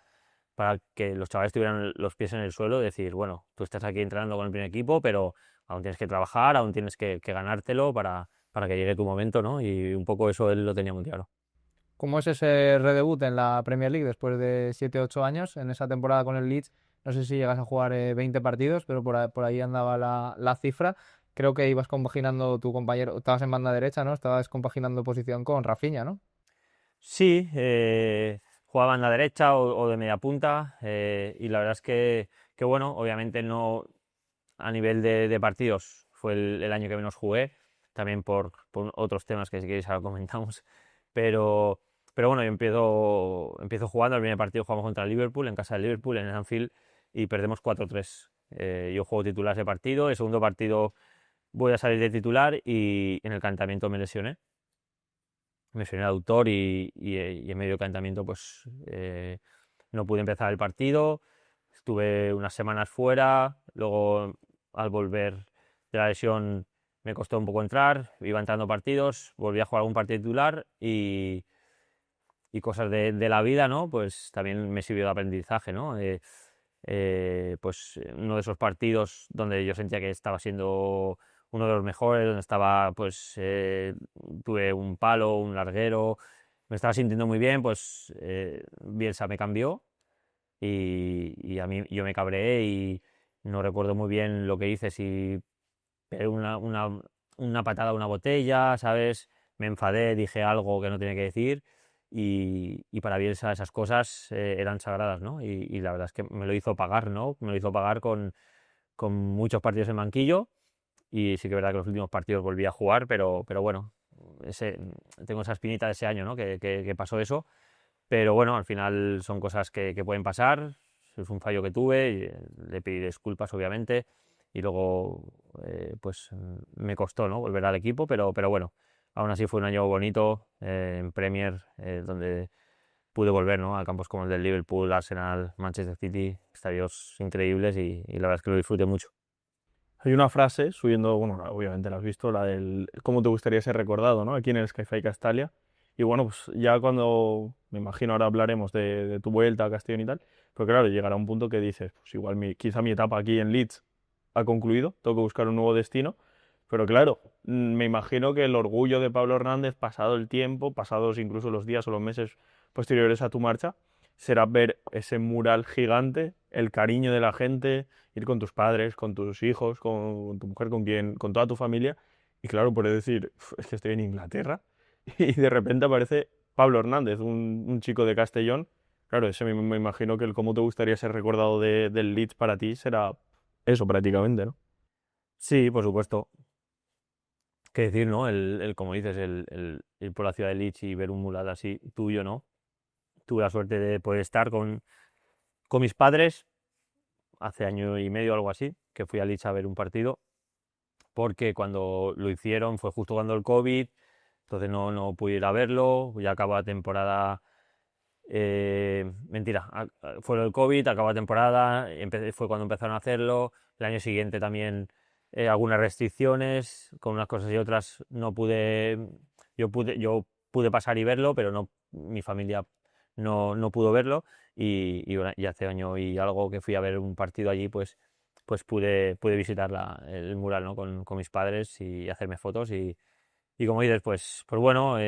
que los chavales tuvieran los pies en el suelo, decir, bueno, tú estás aquí entrenando con el primer equipo, pero aún tienes que trabajar, aún tienes que ganártelo para que llegue tu momento, ¿no? Y un poco eso él lo tenía muy claro. ¿Cómo es ese redebut en la Premier League después de 7 u 8 años? En esa temporada con el Leeds, no sé si llegas a jugar 20 partidos, pero por ahí andaba la cifra. Creo que ibas compaginando tu compañero, estabas en banda derecha, ¿no? Estabas compaginando posición con Rafinha, ¿no? Sí, jugaba en la derecha o de media punta y la verdad es que bueno, obviamente no a nivel de partidos fue el año que menos jugué, también por otros temas que si queréis ahora comentamos, pero, pero bueno, yo empiezo jugando, el primer partido jugamos contra el Liverpool, en casa del Liverpool, en el Anfield, y perdemos 4-3. Yo juego titular ese partido, el segundo partido voy a salir de titular y en el calentamiento me lesioné el aductor y en medio del calentamiento pues no pude empezar el partido, estuve unas semanas fuera, luego al volver de la lesión me costó un poco entrar, iba entrando partidos, volví a jugar algún partido titular y cosas de la vida, ¿no? Pues también me sirvió de aprendizaje, ¿no? Pues uno de esos partidos donde yo sentía que estaba siendo uno de los mejores, donde estaba, pues tuve un palo, un larguero, me estaba sintiendo muy bien, pues Bielsa me cambió y a mí yo me cabreé y no recuerdo muy bien lo que hice, si pegué una patada a una botella, ¿sabes? Me enfadé, dije algo que no tenía que decir y para Bielsa esas cosas eran sagradas, ¿no? Y la verdad es que me lo hizo pagar, ¿no? Me lo hizo pagar con muchos partidos en banquillo y sí que es verdad que los últimos partidos volví a jugar, pero bueno, ese, tengo esa espinita de ese año, ¿no? Que pasó eso, pero bueno, al final son cosas que pueden pasar, es un fallo que tuve, y, le pedí disculpas obviamente y luego pues me costó, ¿no? Volver al equipo, pero bueno, aún así fue un año bonito en Premier, donde pude volver, ¿no? A campos como el del Liverpool, Arsenal, Manchester City, estadios increíbles y la verdad es que lo disfruté mucho. Hay una frase subiendo, bueno, obviamente la has visto, la del cómo te gustaría ser recordado, ¿no? Aquí en el Sky-Fi Castalia. Y bueno, pues ya cuando, me imagino ahora hablaremos de tu vuelta a Castellón y tal, pero claro, llegará un punto que dices, pues igual quizá mi etapa aquí en Leeds ha concluido, tengo que buscar un nuevo destino, pero claro, me imagino que el orgullo de Pablo Hernández, pasado el tiempo, pasados incluso los días o los meses posteriores a tu marcha, será ver ese mural gigante, el cariño de la gente, ir con tus padres, con tus hijos, con tu mujer, con toda tu familia, y claro, puedes decir, Es que estoy en Inglaterra", y de repente aparece Pablo Hernández, un chico de Castellón. Claro, ese me imagino que el cómo te gustaría ser recordado del Leeds para ti será eso prácticamente, ¿no? Sí, por supuesto. Qué decir, ¿no? Como dices, el ir por la ciudad de Leeds y ver un mural así tuyo, ¿no? Tuve la suerte de poder estar con mis padres hace año y medio o algo así, que fui a Leeds a ver un partido, porque cuando lo hicieron fue justo cuando el COVID, entonces no pude ir a verlo, ya acabó la temporada, mentira, fue el COVID, acabó la temporada, fue cuando empezaron a hacerlo, el año siguiente también algunas restricciones, con unas cosas y otras no pude, yo pude pasar y verlo, pero no, mi familia no pudo verlo y hace año y algo que fui a ver un partido allí, pues pude visitar el mural, ¿no? con mis padres y hacerme fotos y como dices, pues bueno,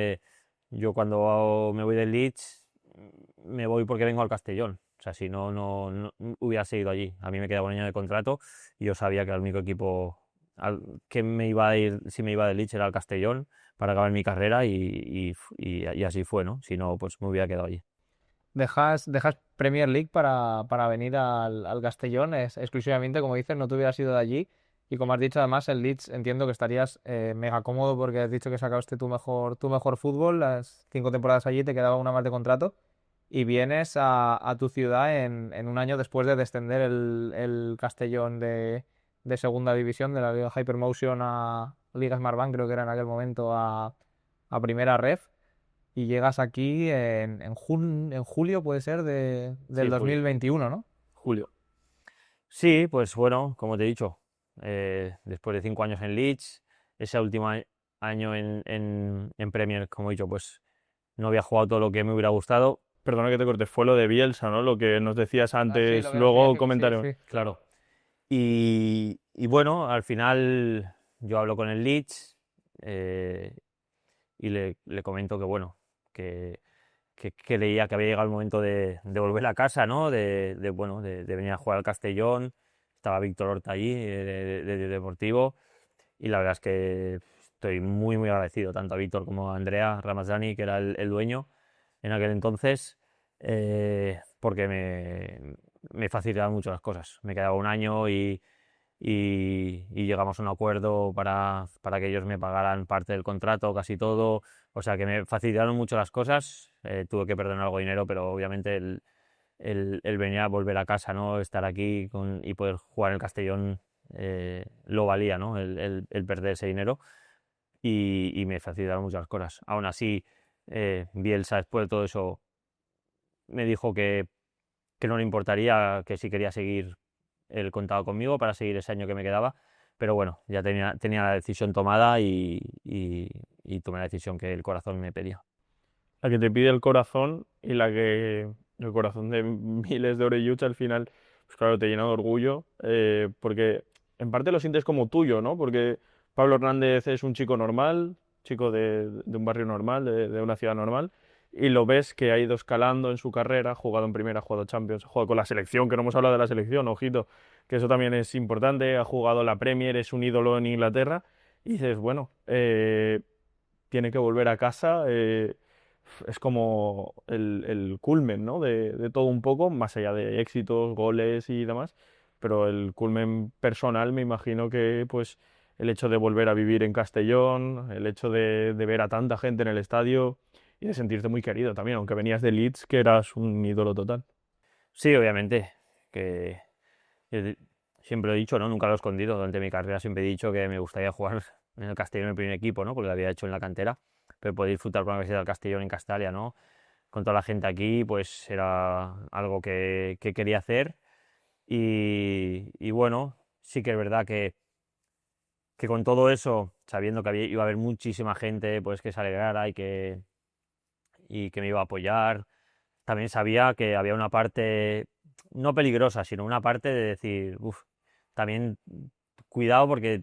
yo cuando me voy del Leeds me voy porque vengo al Castellón. O sea, si no hubiera seguido allí. A mí me quedaba un año de contrato y yo sabía que el único equipo que me iba a ir, si me iba del Leeds, era el Castellón para acabar mi carrera y así fue, ¿no? Si no, pues me hubiera quedado allí. Dejas Premier League para venir al Castellón exclusivamente, como dices, no te hubieras ido de allí. Y como has dicho, además, el Leeds entiendo que estarías mega cómodo porque has dicho que sacaste tu mejor fútbol, las 5 temporadas allí, te quedaba una más de contrato. Y vienes a tu ciudad en un año después de descender el Castellón de segunda división, de la Liga Hypermotion a Liga Smartbank, creo que era en aquel momento, a Primera Ref. Y llegas aquí en julio, puede ser, del Sí, Julio. 2021, ¿no? Julio. Sí, pues bueno, como te he dicho, después de 5 años en Leeds, ese último año en Premier, como he dicho, pues no había jugado todo lo que me hubiera gustado. Perdona que te corte, fue lo de Bielsa, ¿no? Lo que nos decías Ah, sí, lo antes, que nos decías luego que sí, comentaremos. sí. Claro. Y bueno, al final yo hablo con el Leeds eh, y le comento que bueno, que, que creía que había llegado el momento de volver a casa, ¿no? Bueno, de venir a jugar al Castellón. Estaba Víctor Horta allí, de Deportivo, y la verdad es que estoy muy, muy agradecido tanto a Víctor como a Andrea Ramazzani, que era el dueño en aquel entonces, porque me facilitaban mucho las cosas. Me quedaba un año y llegamos a un acuerdo para que ellos me pagaran parte del contrato, casi todo. O sea que me facilitaron mucho las cosas. Tuve que perder algo de dinero, pero obviamente el venir a volver a casa, ¿no? Estar aquí y poder jugar en el Castellón lo valía, ¿no? El perder ese dinero y me facilitaron muchas cosas. Aún así, Bielsa después de todo eso me dijo que no le importaría, que si quería seguir, él contaba conmigo para seguir ese año que me quedaba, pero bueno, ya tenía la decisión tomada y tomé la decisión que el corazón me pedía. La que te pide el corazón y la que el corazón de miles de orelluchas al final, pues claro, te llena de orgullo, porque en parte lo sientes como tuyo, ¿no? Porque Pablo Hernández es un chico normal, chico de un barrio normal, de una ciudad normal, y lo ves que ha ido escalando en su carrera, ha jugado en primera, ha jugado Champions, ha jugado con la selección, que no hemos hablado de la selección, ojito, que eso también es importante, ha jugado la Premier, es un ídolo en Inglaterra, y dices, bueno, tiene que volver a casa. Es como el culmen, ¿no? de todo un poco, más allá de éxitos, goles y demás, pero el culmen personal me imagino que pues el hecho de volver a vivir en Castellón, el hecho de ver a tanta gente en el estadio y de sentirte muy querido también, aunque venías de Leeds, que eras un ídolo total. Sí, obviamente, que yo siempre lo he dicho, ¿no? Nunca lo he escondido. Durante mi carrera siempre he dicho que me gustaría jugar en el Castellón en el primer equipo, ¿no? Porque lo había hecho en la cantera, pero poder disfrutar con la camiseta del Castellón en Castalia, ¿no? Con toda la gente aquí, pues era algo que quería hacer y bueno, sí que es verdad que que con todo eso, sabiendo que iba a haber muchísima gente pues que se alegrara y que me iba a apoyar, también sabía que había una parte no peligrosa, sino una parte de decir, uff, también cuidado porque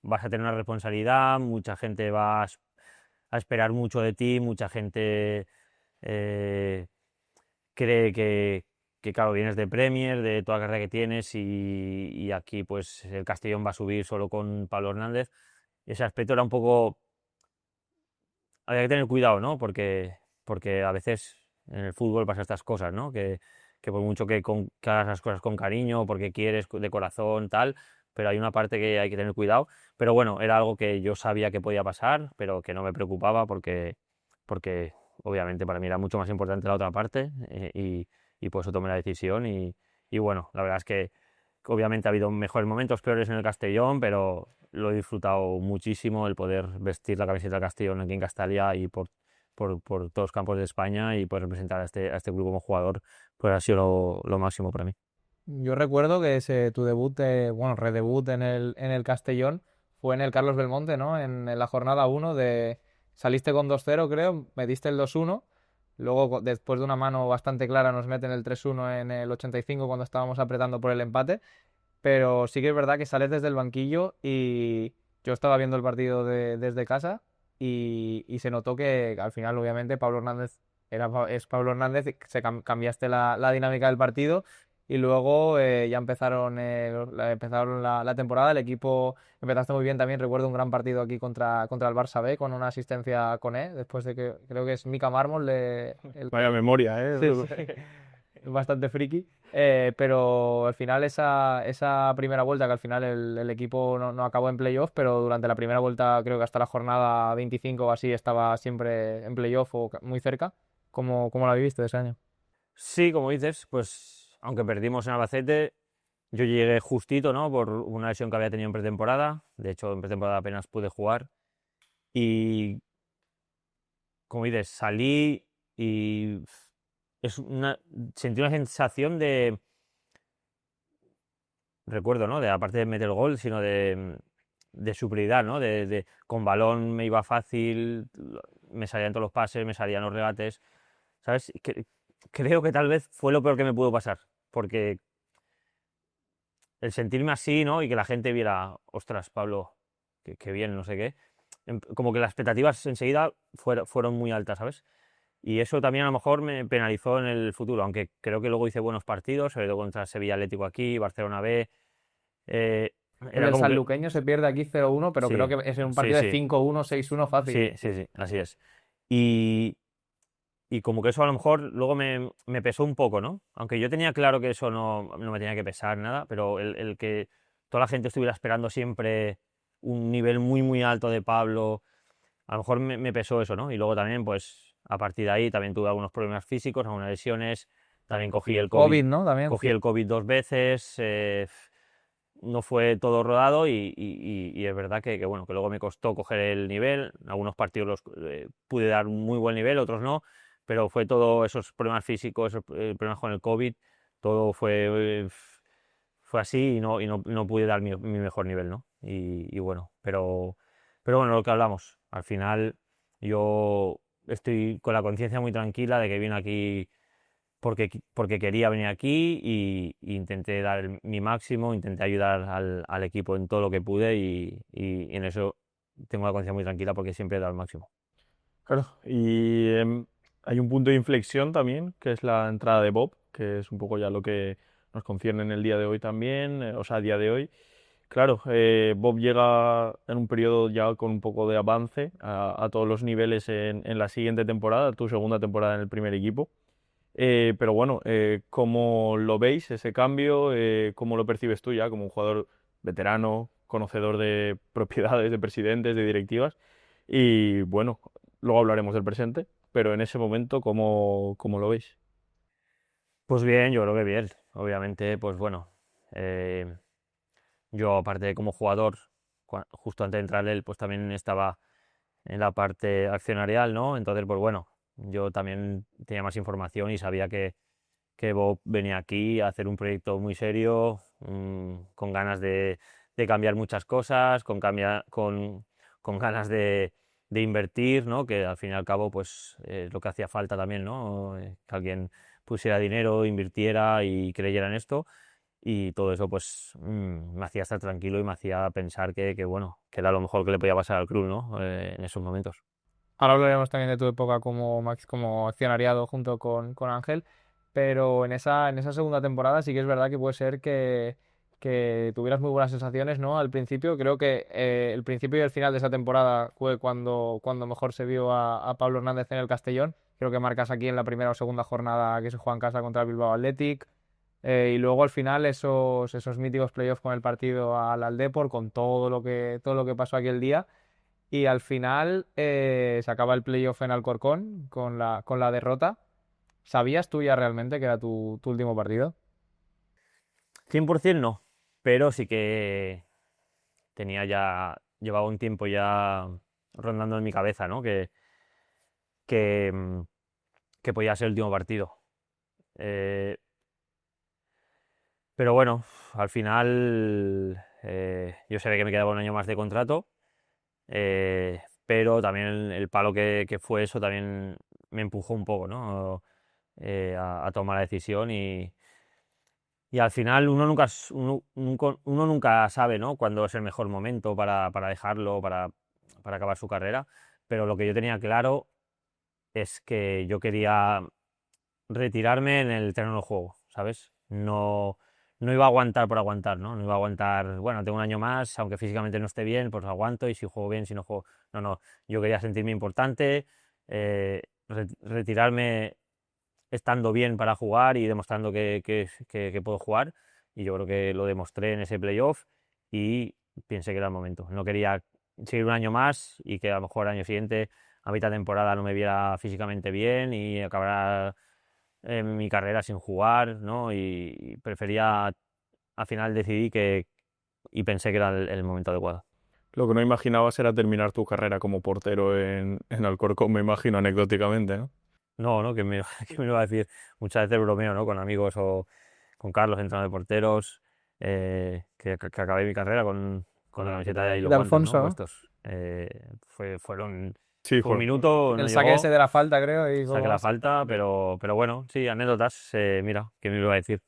vas a tener una responsabilidad, mucha gente va a esperar mucho de ti, mucha gente eh, cree que, claro, vienes de Premier, de toda la carrera que tienes y aquí pues el Castellón va a subir solo con Pablo Hernández. Ese aspecto era un poco... Había que tener cuidado, ¿no? Porque a veces en el fútbol pasa estas cosas, ¿no? Que por mucho que hagas las cosas con cariño, porque quieres de corazón, tal, pero hay una parte que hay que tener cuidado. Pero bueno, era algo que yo sabía que podía pasar, pero que no me preocupaba porque obviamente para mí era mucho más importante la otra parte y por eso tomé la decisión y bueno, la verdad es que obviamente ha habido mejores momentos, peores en el Castellón, pero lo he disfrutado muchísimo el poder vestir la camiseta del Castellón aquí en Castalia y por todos los campos de España y poder representar a este club como jugador, pues ha sido lo máximo para mí. Yo recuerdo que tu debut, bueno, redebut en el Castellón fue en el Carlos Belmonte, ¿no? En la jornada 1 saliste con 2-0, creo, me diste el 2-1. Luego, después de una mano bastante clara, nos meten el 3-1 en el 85 cuando estábamos apretando por el empate. Pero sí que es verdad que sales desde el banquillo y yo estaba viendo el partido desde casa y se notó que al final, obviamente, Pablo Hernández es Pablo Hernández, y cambiaste la dinámica del partido y luego ya empezaron la temporada. El equipo empezaste muy bien también. Recuerdo un gran partido aquí contra el Barça B con una asistencia con después de que creo que es Mika Mármol. Vaya memoria, Sí, sí. Bastante friki. Pero al final esa primera vuelta, que al final el equipo no acabó en playoff, pero durante la primera vuelta creo que hasta la jornada 25 o así estaba siempre en playoff o muy cerca. ¿Cómo la viviste ese año? Sí, como dices, pues aunque perdimos en Albacete, yo llegué justito, ¿no? Por una lesión que había tenido en pretemporada. De hecho, en pretemporada apenas pude jugar. Y como dices, salí y sentí una sensación recuerdo, ¿no? Aparte de meter el gol, sino de superioridad, ¿no? Con balón me iba fácil, me salían todos los pases, me salían los regates, ¿sabes? Creo que tal vez fue lo peor que me pudo pasar, porque el sentirme así, ¿no? Y que la gente viera, ostras, Pablo, qué bien, no sé qué, como que las expectativas enseguida fueron muy altas, ¿sabes? Y eso también a lo mejor me penalizó en el futuro, aunque creo que luego hice buenos partidos, sobre todo contra Sevilla Atlético aquí, Barcelona B. eh, El Era del como que... Sanluqueño se pierde aquí 0-1, pero creo Sí, que es en un sí, partido de sí, 5-1, 6-1 fácil. sí, sí, sí, así es. Y, y como que eso a lo mejor luego me pesó un poco, ¿no? Aunque yo tenía claro que eso no me tenía que pesar nada, pero el que toda la gente estuviera esperando siempre un nivel muy, muy alto de Pablo, a lo mejor me pesó eso, ¿no? Y luego también, pues, a partir de ahí también tuve algunos problemas físicos, algunas lesiones, también cogí el COVID, COVID, ¿no? También. cogí el COVID 2 veces, no fue todo rodado y es verdad bueno, que luego me costó coger el nivel, algunos partidos pude dar un muy buen nivel, otros no, pero fue todo esos problemas físicos, esos problemas con el COVID, todo fue así y no pude dar mi mejor nivel, ¿no? Y bueno, pero bueno, lo que hablamos, al final yo estoy con la conciencia muy tranquila de que vine aquí porque quería venir aquí y intenté dar mi máximo, intenté ayudar al equipo en todo lo que pude y en eso tengo la conciencia muy tranquila porque siempre he dado el máximo. Claro, y hay un punto de inflexión también, que es la entrada de Bob, que es un poco ya lo que nos concierne en el día de hoy también, o sea, a día de hoy. Claro, Bob llega en un periodo ya con un poco de avance a todos los niveles en la siguiente temporada, tu segunda temporada en el primer equipo. Pero bueno, ¿cómo lo veis ese cambio? ¿Cómo lo percibes tú ya como un jugador veterano, conocedor de propiedades, de presidentes, de directivas? Y bueno, luego hablaremos del presente, pero en ese momento, ¿cómo lo veis? Pues bien, yo creo que bien. Obviamente, pues bueno, eh, yo aparte de como jugador, justo antes de entrar él, pues también estaba en la parte accionarial, ¿no? Entonces, pues bueno, yo también tenía más información y sabía que Bob venía aquí a hacer un proyecto muy serio, con ganas de de cambiar muchas cosas, con ganas de invertir, ¿no? Que al fin y al cabo pues es lo que hacía falta también, ¿no? Que alguien pusiera dinero, invirtiera y creyera en esto, y todo eso pues me hacía estar tranquilo y me hacía pensar bueno, que era lo mejor que le podía pasar al club, ¿no? En esos momentos. Ahora hablaremos también de tu época como accionariado junto con Ángel, pero en esa segunda temporada sí que es verdad que puede ser que tuvieras muy buenas sensaciones, ¿no? Al principio, creo que el principio y el final de esa temporada fue cuando mejor se vio a Pablo Hernández en el Castellón. Creo que marcas aquí en la primera o segunda jornada que se juega en casa contra el Bilbao Athletic. Y luego al final esos míticos playoffs con el partido al Aldepor, con todo lo que pasó aquel día. Y al final se acaba el playoff en Alcorcón con la derrota. ¿Sabías tú ya realmente que era tu último partido? 100% no, pero sí que llevaba un tiempo ya rondando en mi cabeza, ¿no? Que, mm, que podía ser el último partido. Eh, pero bueno, al final yo sabía que me quedaba un año más de contrato, pero también el palo que fue eso también me empujó un poco, ¿no? A tomar la decisión, y al final uno nunca sabe, ¿no? Cuándo es el mejor momento para dejarlo, para acabar su carrera, pero lo que yo tenía claro es que yo quería retirarme en el terreno del juego, ¿sabes? No iba a aguantar por aguantar, ¿no? No iba a aguantar, bueno, tengo un año más, aunque físicamente no esté bien, pues aguanto, y si juego bien, si no juego... No, no, yo quería sentirme importante, retirarme estando bien para jugar y demostrando que puedo jugar, y yo creo que lo demostré en ese playoff y pensé que era el momento. No quería seguir un año más y que a lo mejor el año siguiente, a mitad de temporada, no me viera físicamente bien y acabara mi carrera sin jugar, ¿no? Y prefería, al final decidí y pensé que era el momento adecuado. Lo que no imaginabas era terminar tu carrera como portero en Alcorcón, me imagino, anecdóticamente, ¿no? No, ¿no? Que me lo va a decir muchas veces bromeo, ¿no? Con amigos o con Carlos, entrenador de porteros, que acabé mi carrera con la camiseta y los De guantes, ¿no? Alfonso, ¿no? Puestos. Sí, Fue un minuto, El no saque ese llegó, de la falta, creo, y saqué poco la más. falta, pero bueno, sí, anécdotas, mira, que me lo iba a decir.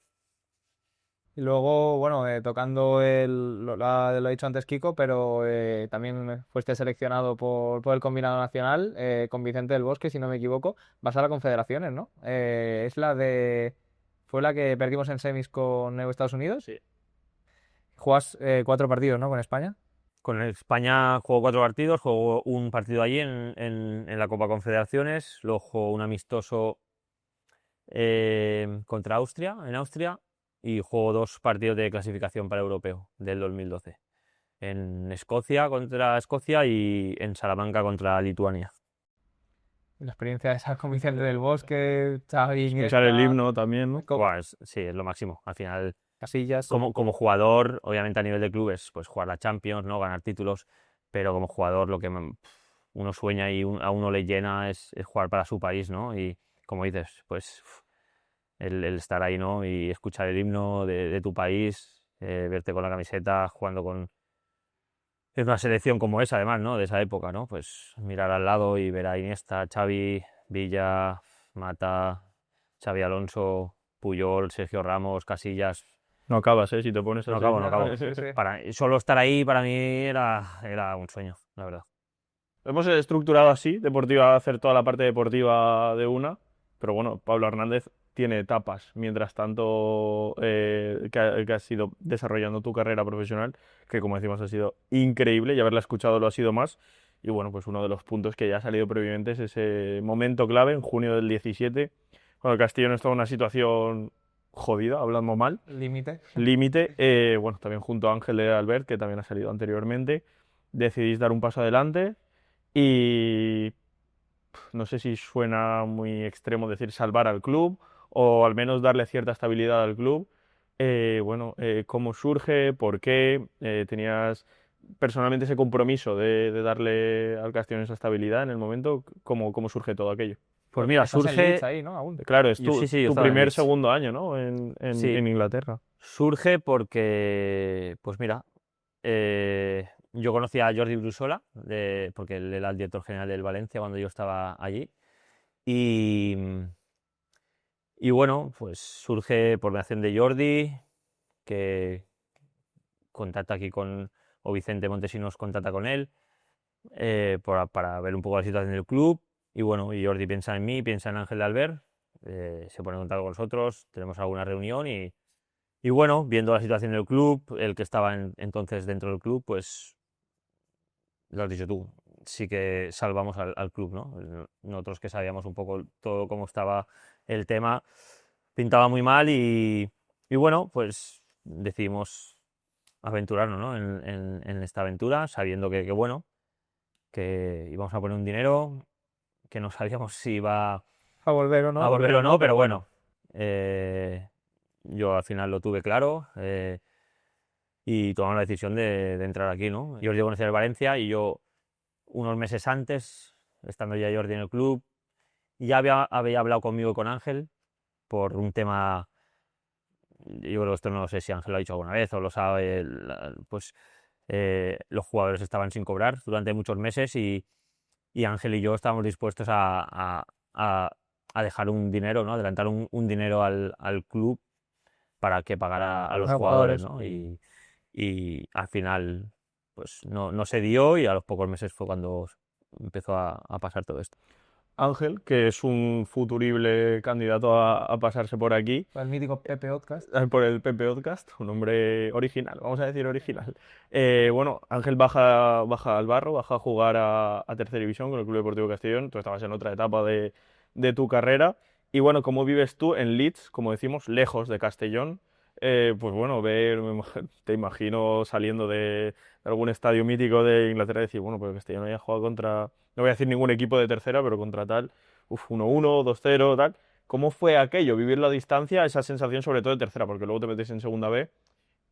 Y luego, bueno, tocando lo ha dicho antes Kiko, pero también fuiste seleccionado por el combinado nacional con Vicente del Bosque, si no me equivoco. Vas a la Confederaciones, ¿no? Fue la que perdimos en semis con Estados Unidos. Sí. Juegas 4 partidos, ¿no? Con España. Con España juego 4 partidos, juego un partido allí en la Copa Confederaciones, luego juego un amistoso contra Austria, en Austria, y juego 2 partidos de clasificación para Europeo del 2012. En Escocia contra Escocia y en Salamanca contra Lituania. La experiencia de esa con Vicente del Bosque, Xavi, Escuchar el Iniesta, himno también, ¿no? Buah, sí, es lo máximo. Al final, Casillas. como jugador, obviamente a nivel de clubes, pues jugar la Champions, ¿no? Ganar títulos, pero como jugador lo que uno sueña y a uno le llena es jugar para su país, ¿no? Y como dices, pues el estar ahí, ¿no? Y escuchar el himno de tu país, verte con la camiseta, jugando en una selección como esa, además, ¿no? De esa época, ¿no? Pues mirar al lado y ver a Iniesta, Xavi, Villa, Mata, Xavi Alonso, Puyol, Sergio Ramos, Casillas. No acabas, ¿eh? Si te pones No así. acabo, no No, no, acabo. sí, sí. Solo estar ahí para mí era un sueño, la verdad. Hemos estructurado así, deportiva, hacer toda la parte deportiva de una, pero bueno, Pablo Hernández tiene etapas, mientras tanto que has ido desarrollando tu carrera profesional, que como decimos ha sido increíble y haberla escuchado lo ha sido más. Y bueno, pues uno de los puntos que ya ha salido previamente es ese momento clave en junio del 17, cuando el Castellón estaba en una situación jodida, hablando mal, Límite. límite, bueno, también junto a Ángel de Albert, que también ha salido anteriormente, decidís dar un paso adelante y no sé si suena muy extremo decir salvar al club o al menos darle cierta estabilidad al club. Bueno, ¿cómo surge? ¿Por qué? ¿Tenías personalmente ese compromiso de darle al Castellón esa estabilidad en el momento? ¿Cómo surge todo aquello? Pues mira, Estás en Leeds surge. ahí, ¿no? Aún. Claro, es Sí, sí, yo tu estaba en primer, Leeds. segundo año, ¿no? Sí, En Inglaterra. surge porque, pues mira, yo conocía a Jordi Brusola, porque él era el director general del Valencia cuando yo estaba allí. Y, y bueno, pues surge por mención de Jordi, que contacta aquí o Vicente Montesinos contacta con él, para ver un poco la situación del club. Y bueno, y Jordi piensa en mí, piensa en Ángel de Albert, se pone en contacto con nosotros, tenemos alguna reunión y bueno, viendo la situación del club, el que estaba entonces dentro del club, pues lo has dicho tú, sí que salvamos al club, ¿no? Nosotros que sabíamos un poco todo cómo estaba el tema, pintaba muy mal y bueno, pues decidimos aventurarnos, ¿no? en esta aventura, sabiendo bueno, que íbamos a poner un dinero, que no sabíamos si iba A volver o a no. volver o no, pero bueno, yo al final lo tuve claro. Y tomamos la decisión de entrar aquí, ¿no? Jordi conocía el Valencia y yo, unos meses antes, estando ya Jordi en el club, ya había hablado conmigo y con Ángel por un tema, yo creo que esto no sé si Ángel lo ha dicho alguna vez o lo sabe, pues los jugadores estaban sin cobrar durante muchos meses y Ángel y yo estábamos dispuestos a dejar un dinero, ¿no? Adelantar un dinero al club para que pagara a los los jugadores, jugadores. ¿no? Y al final pues no se dio y a los pocos meses fue cuando empezó a pasar todo esto. Ángel, que es un futurible candidato a pasarse por aquí, El mítico Pepe Podcast. por el PP Podcast, un nombre original, vamos a decir original. Bueno, Ángel baja al Barro, baja a jugar a Tercera División con el Club Deportivo Castellón. Tú estabas en otra etapa de tu carrera. Y bueno, ¿cómo vives tú en Leeds, como decimos, lejos de Castellón? Pues bueno, te imagino saliendo de algún estadio mítico de Inglaterra y decir, bueno, pues Castellón haya jugado contra, no voy a decir ningún equipo de tercera, pero contra tal, 1-1, 2-0, tal. ¿Cómo fue aquello, vivirlo a distancia, esa sensación sobre todo de tercera? Porque luego te metes en segunda B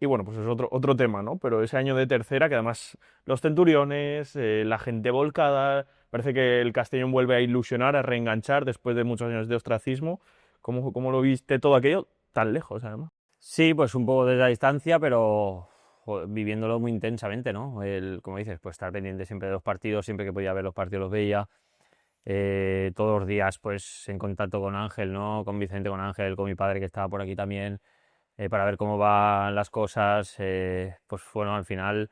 y bueno, pues es otro tema, ¿no? Pero ese año de tercera, que además los centuriones, la gente volcada, parece que el Castellón vuelve a ilusionar, a reenganchar después de muchos años de ostracismo. ¿Cómo lo viste todo aquello tan lejos, además? Sí, pues un poco desde la distancia, pero joder, viviéndolo muy intensamente, ¿no? Como dices, pues estar pendiente siempre de los partidos, siempre que podía ver los partidos los veía. Todos los días pues en contacto con Ángel, ¿no? Con Vicente, con Ángel, con mi padre que estaba por aquí también, para ver cómo van las cosas. Pues bueno, al final,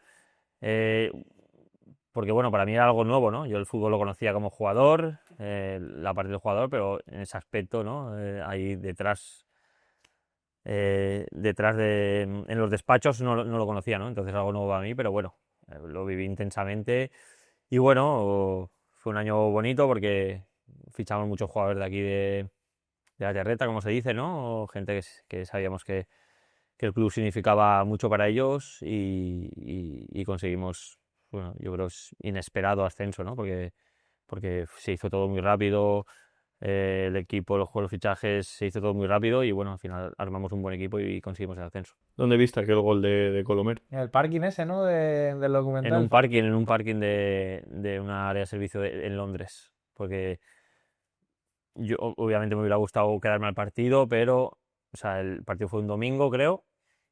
eh, porque bueno, para mí era algo nuevo, ¿no? Yo el fútbol lo conocía como jugador, la parte del jugador, pero en ese aspecto, ¿no? Ahí en los despachos no lo conocía, ¿no? Entonces algo nuevo a mí, pero bueno, lo viví intensamente y bueno, fue un año bonito porque fichamos muchos jugadores de aquí de la Terreta, como se dice, ¿no? Gente que sabíamos que el club significaba mucho para ellos y conseguimos, bueno, yo creo es inesperado ascenso, ¿no? Porque se hizo todo muy rápido, el equipo, los fichajes, se hizo todo muy rápido y bueno, al final armamos un buen equipo y conseguimos el ascenso. ¿Dónde viste aquel gol de Colomer? En el parking ese, ¿no? Del documental. En un parking de una área de servicio en Londres, porque yo obviamente me hubiera gustado quedarme al partido, pero o sea, el partido fue un domingo, creo,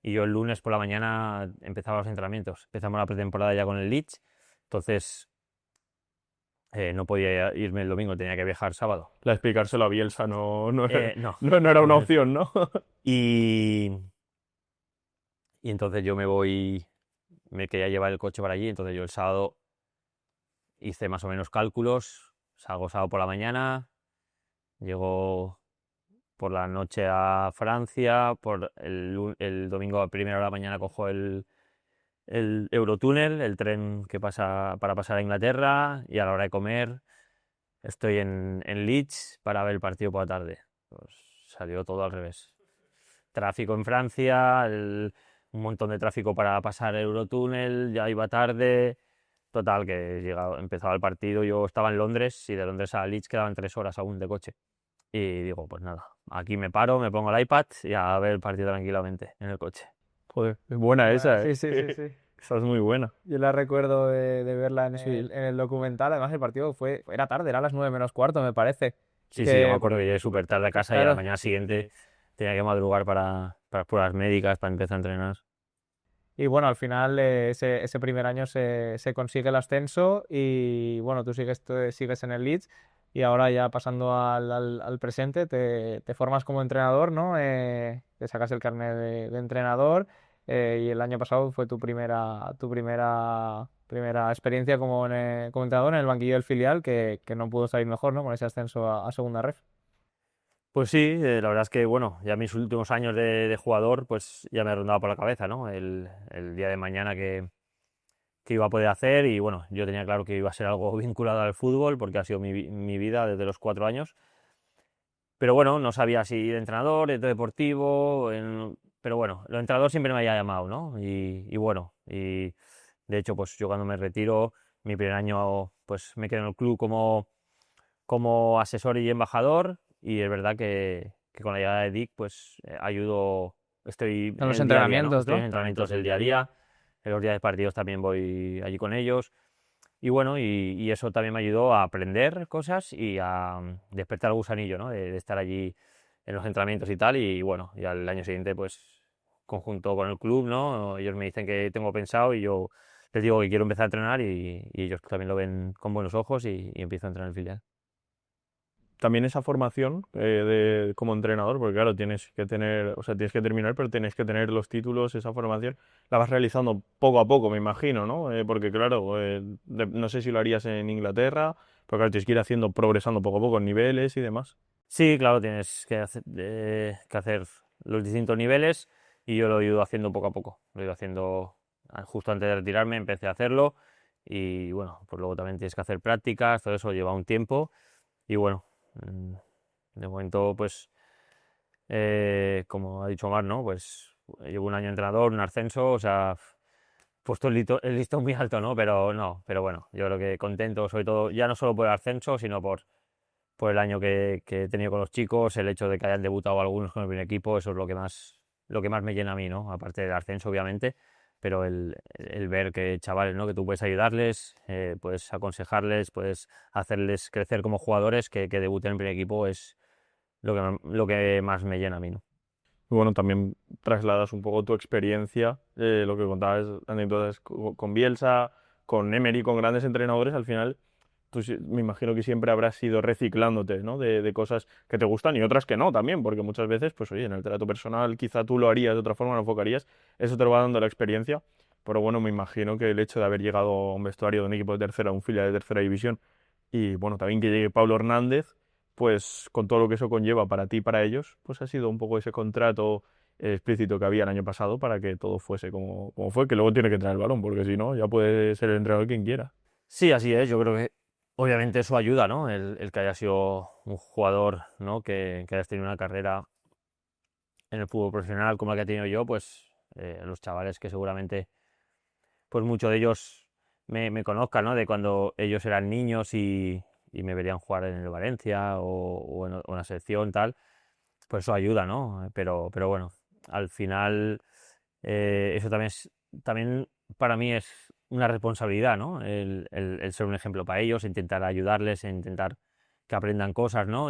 y yo el lunes por la mañana empezaba los entrenamientos. Empezamos la pretemporada ya con el Leeds, entonces no podía irme el domingo, tenía que viajar sábado. La explicárselo a Bielsa no No. no era una opción, ¿no? Y, y entonces yo me quería llevar el coche para allí, entonces yo el sábado hice más o menos cálculos, salgo sábado por la mañana, llego por la noche a Francia, por el domingo a primera hora de la mañana cojo el Eurotúnel, el tren que pasa para pasar a Inglaterra, y a la hora de comer estoy en Leeds para ver el partido por la tarde. Pues salió todo al revés. Tráfico en Francia, un montón de tráfico para pasar el Eurotúnel, ya iba tarde. Total, que empezaba el partido, yo estaba en Londres y de Londres a Leeds quedaban 3 horas aún de coche. Y digo, pues nada, aquí me paro, me pongo el iPad y a ver el partido tranquilamente en el coche. Joder, es buena esa, Sí, ¿eh? sí, sí, sí. Esa es muy buena. Yo la recuerdo de verla en Sí. en el documental. Además, el partido era tarde, era a las 9 menos cuarto, me parece. Sí, Que- sí, yo me acuerdo que llegué súper tarde a casa y a la Claro. mañana siguiente tenía que madrugar para las pruebas médicas, para empezar a entrenar. Y bueno, al final ese primer año se consigue el ascenso y bueno, tú sigues en el Leeds y ahora ya pasando al presente te formas como entrenador, ¿no? Te sacas el carnet de entrenador y el año pasado fue tu primera experiencia como entrenador en el banquillo del filial que no pudo salir mejor, ¿no? Con ese ascenso a segunda ref. Pues sí, la verdad es que, bueno, ya mis últimos años de jugador, pues ya me rondaba por la cabeza, ¿no? El día de mañana que iba a poder hacer y, bueno, yo tenía claro que iba a ser algo vinculado al fútbol porque ha sido mi vida desde los 4 años. Pero bueno, no sabía si de entrenador, de deportivo, pero bueno, el entrenador siempre me había llamado, ¿no? Y bueno, y de hecho, pues yo cuando me retiro, mi primer año, pues me quedé en el club como asesor y embajador y es verdad que con la llegada de Dick pues ayudo, estoy En en los el día a día, ¿no? entrenamientos, Estoy en ¿no? los entrenamientos del día a día, en los días de partidos también voy allí con ellos y bueno, y eso también me ayudó a aprender cosas y a despertar el gusanillo, ¿no? De estar allí en los entrenamientos y tal y bueno, y al año siguiente pues conjunto con el club, ¿no? Ellos me dicen que tengo pensado y yo les digo que quiero empezar a entrenar y ellos también lo ven con buenos ojos y empiezo a entrenar en el filial. También esa formación como entrenador, porque claro, tienes que tener, o sea, tienes que terminar, pero tienes que tener los títulos, esa formación, la vas realizando poco a poco, me imagino, ¿no? Porque claro, no sé si lo harías en Inglaterra, pero claro, tienes que ir haciendo, progresando poco a poco en niveles y demás. Sí, claro, tienes que hacer los distintos niveles y yo lo he ido haciendo poco a poco. Lo he ido haciendo justo antes de retirarme, empecé a hacerlo y bueno, pues luego también tienes que hacer prácticas, todo eso lleva un tiempo y bueno, mm, de momento pues como ha dicho Omar, ¿no? Pues llevo un año entrenador, un ascenso, o sea, puesto el listón muy alto, ¿no? Pero no, pero bueno, yo creo que contento sobre todo, ya no solo por el ascenso, sino por el año que he tenido con los chicos, el hecho de que hayan debutado algunos con el primer equipo, eso es lo que más me llena a mí, ¿no? Aparte del ascenso, obviamente, pero el ver que chavales, ¿no? Que tú puedes ayudarles, puedes aconsejarles, puedes hacerles crecer como jugadores, que debuten en el primer equipo es lo que más me llena a mí, ¿no? Y bueno, también trasladas un poco tu experiencia, lo que contabas, anécdotas con Bielsa, con Emery, con grandes entrenadores, al final tú me imagino que siempre habrás ido reciclándote, ¿no? De cosas que te gustan y otras que no también, porque muchas veces, pues oye, en el trato personal quizá tú lo harías de otra forma, lo enfocarías, eso te lo va dando la experiencia, pero bueno, me imagino que el hecho de haber llegado a un vestuario de un equipo de tercera, un filial de tercera división, y bueno, también que llegue Pablo Hernández, pues con todo lo que eso conlleva para ti y para ellos, pues ha sido un poco ese contrato explícito que había el año pasado para que todo fuese como fue, que luego tiene que traer el balón, porque si no, ya puede ser el entrenador quien quiera. Sí, así es, yo creo que obviamente eso ayuda, ¿no? El que haya sido un jugador, ¿no? Que hayas tenido una carrera en el fútbol profesional como la que he tenido yo, pues los chavales que seguramente, pues muchos de ellos me conozcan, ¿no? De cuando ellos eran niños y me verían jugar en el Valencia o en la selección, tal, pues eso ayuda, ¿no? Pero bueno, al final eso también para mí es una responsabilidad, ¿no? El ser un ejemplo para ellos, intentar ayudarles, intentar que aprendan cosas, ¿no?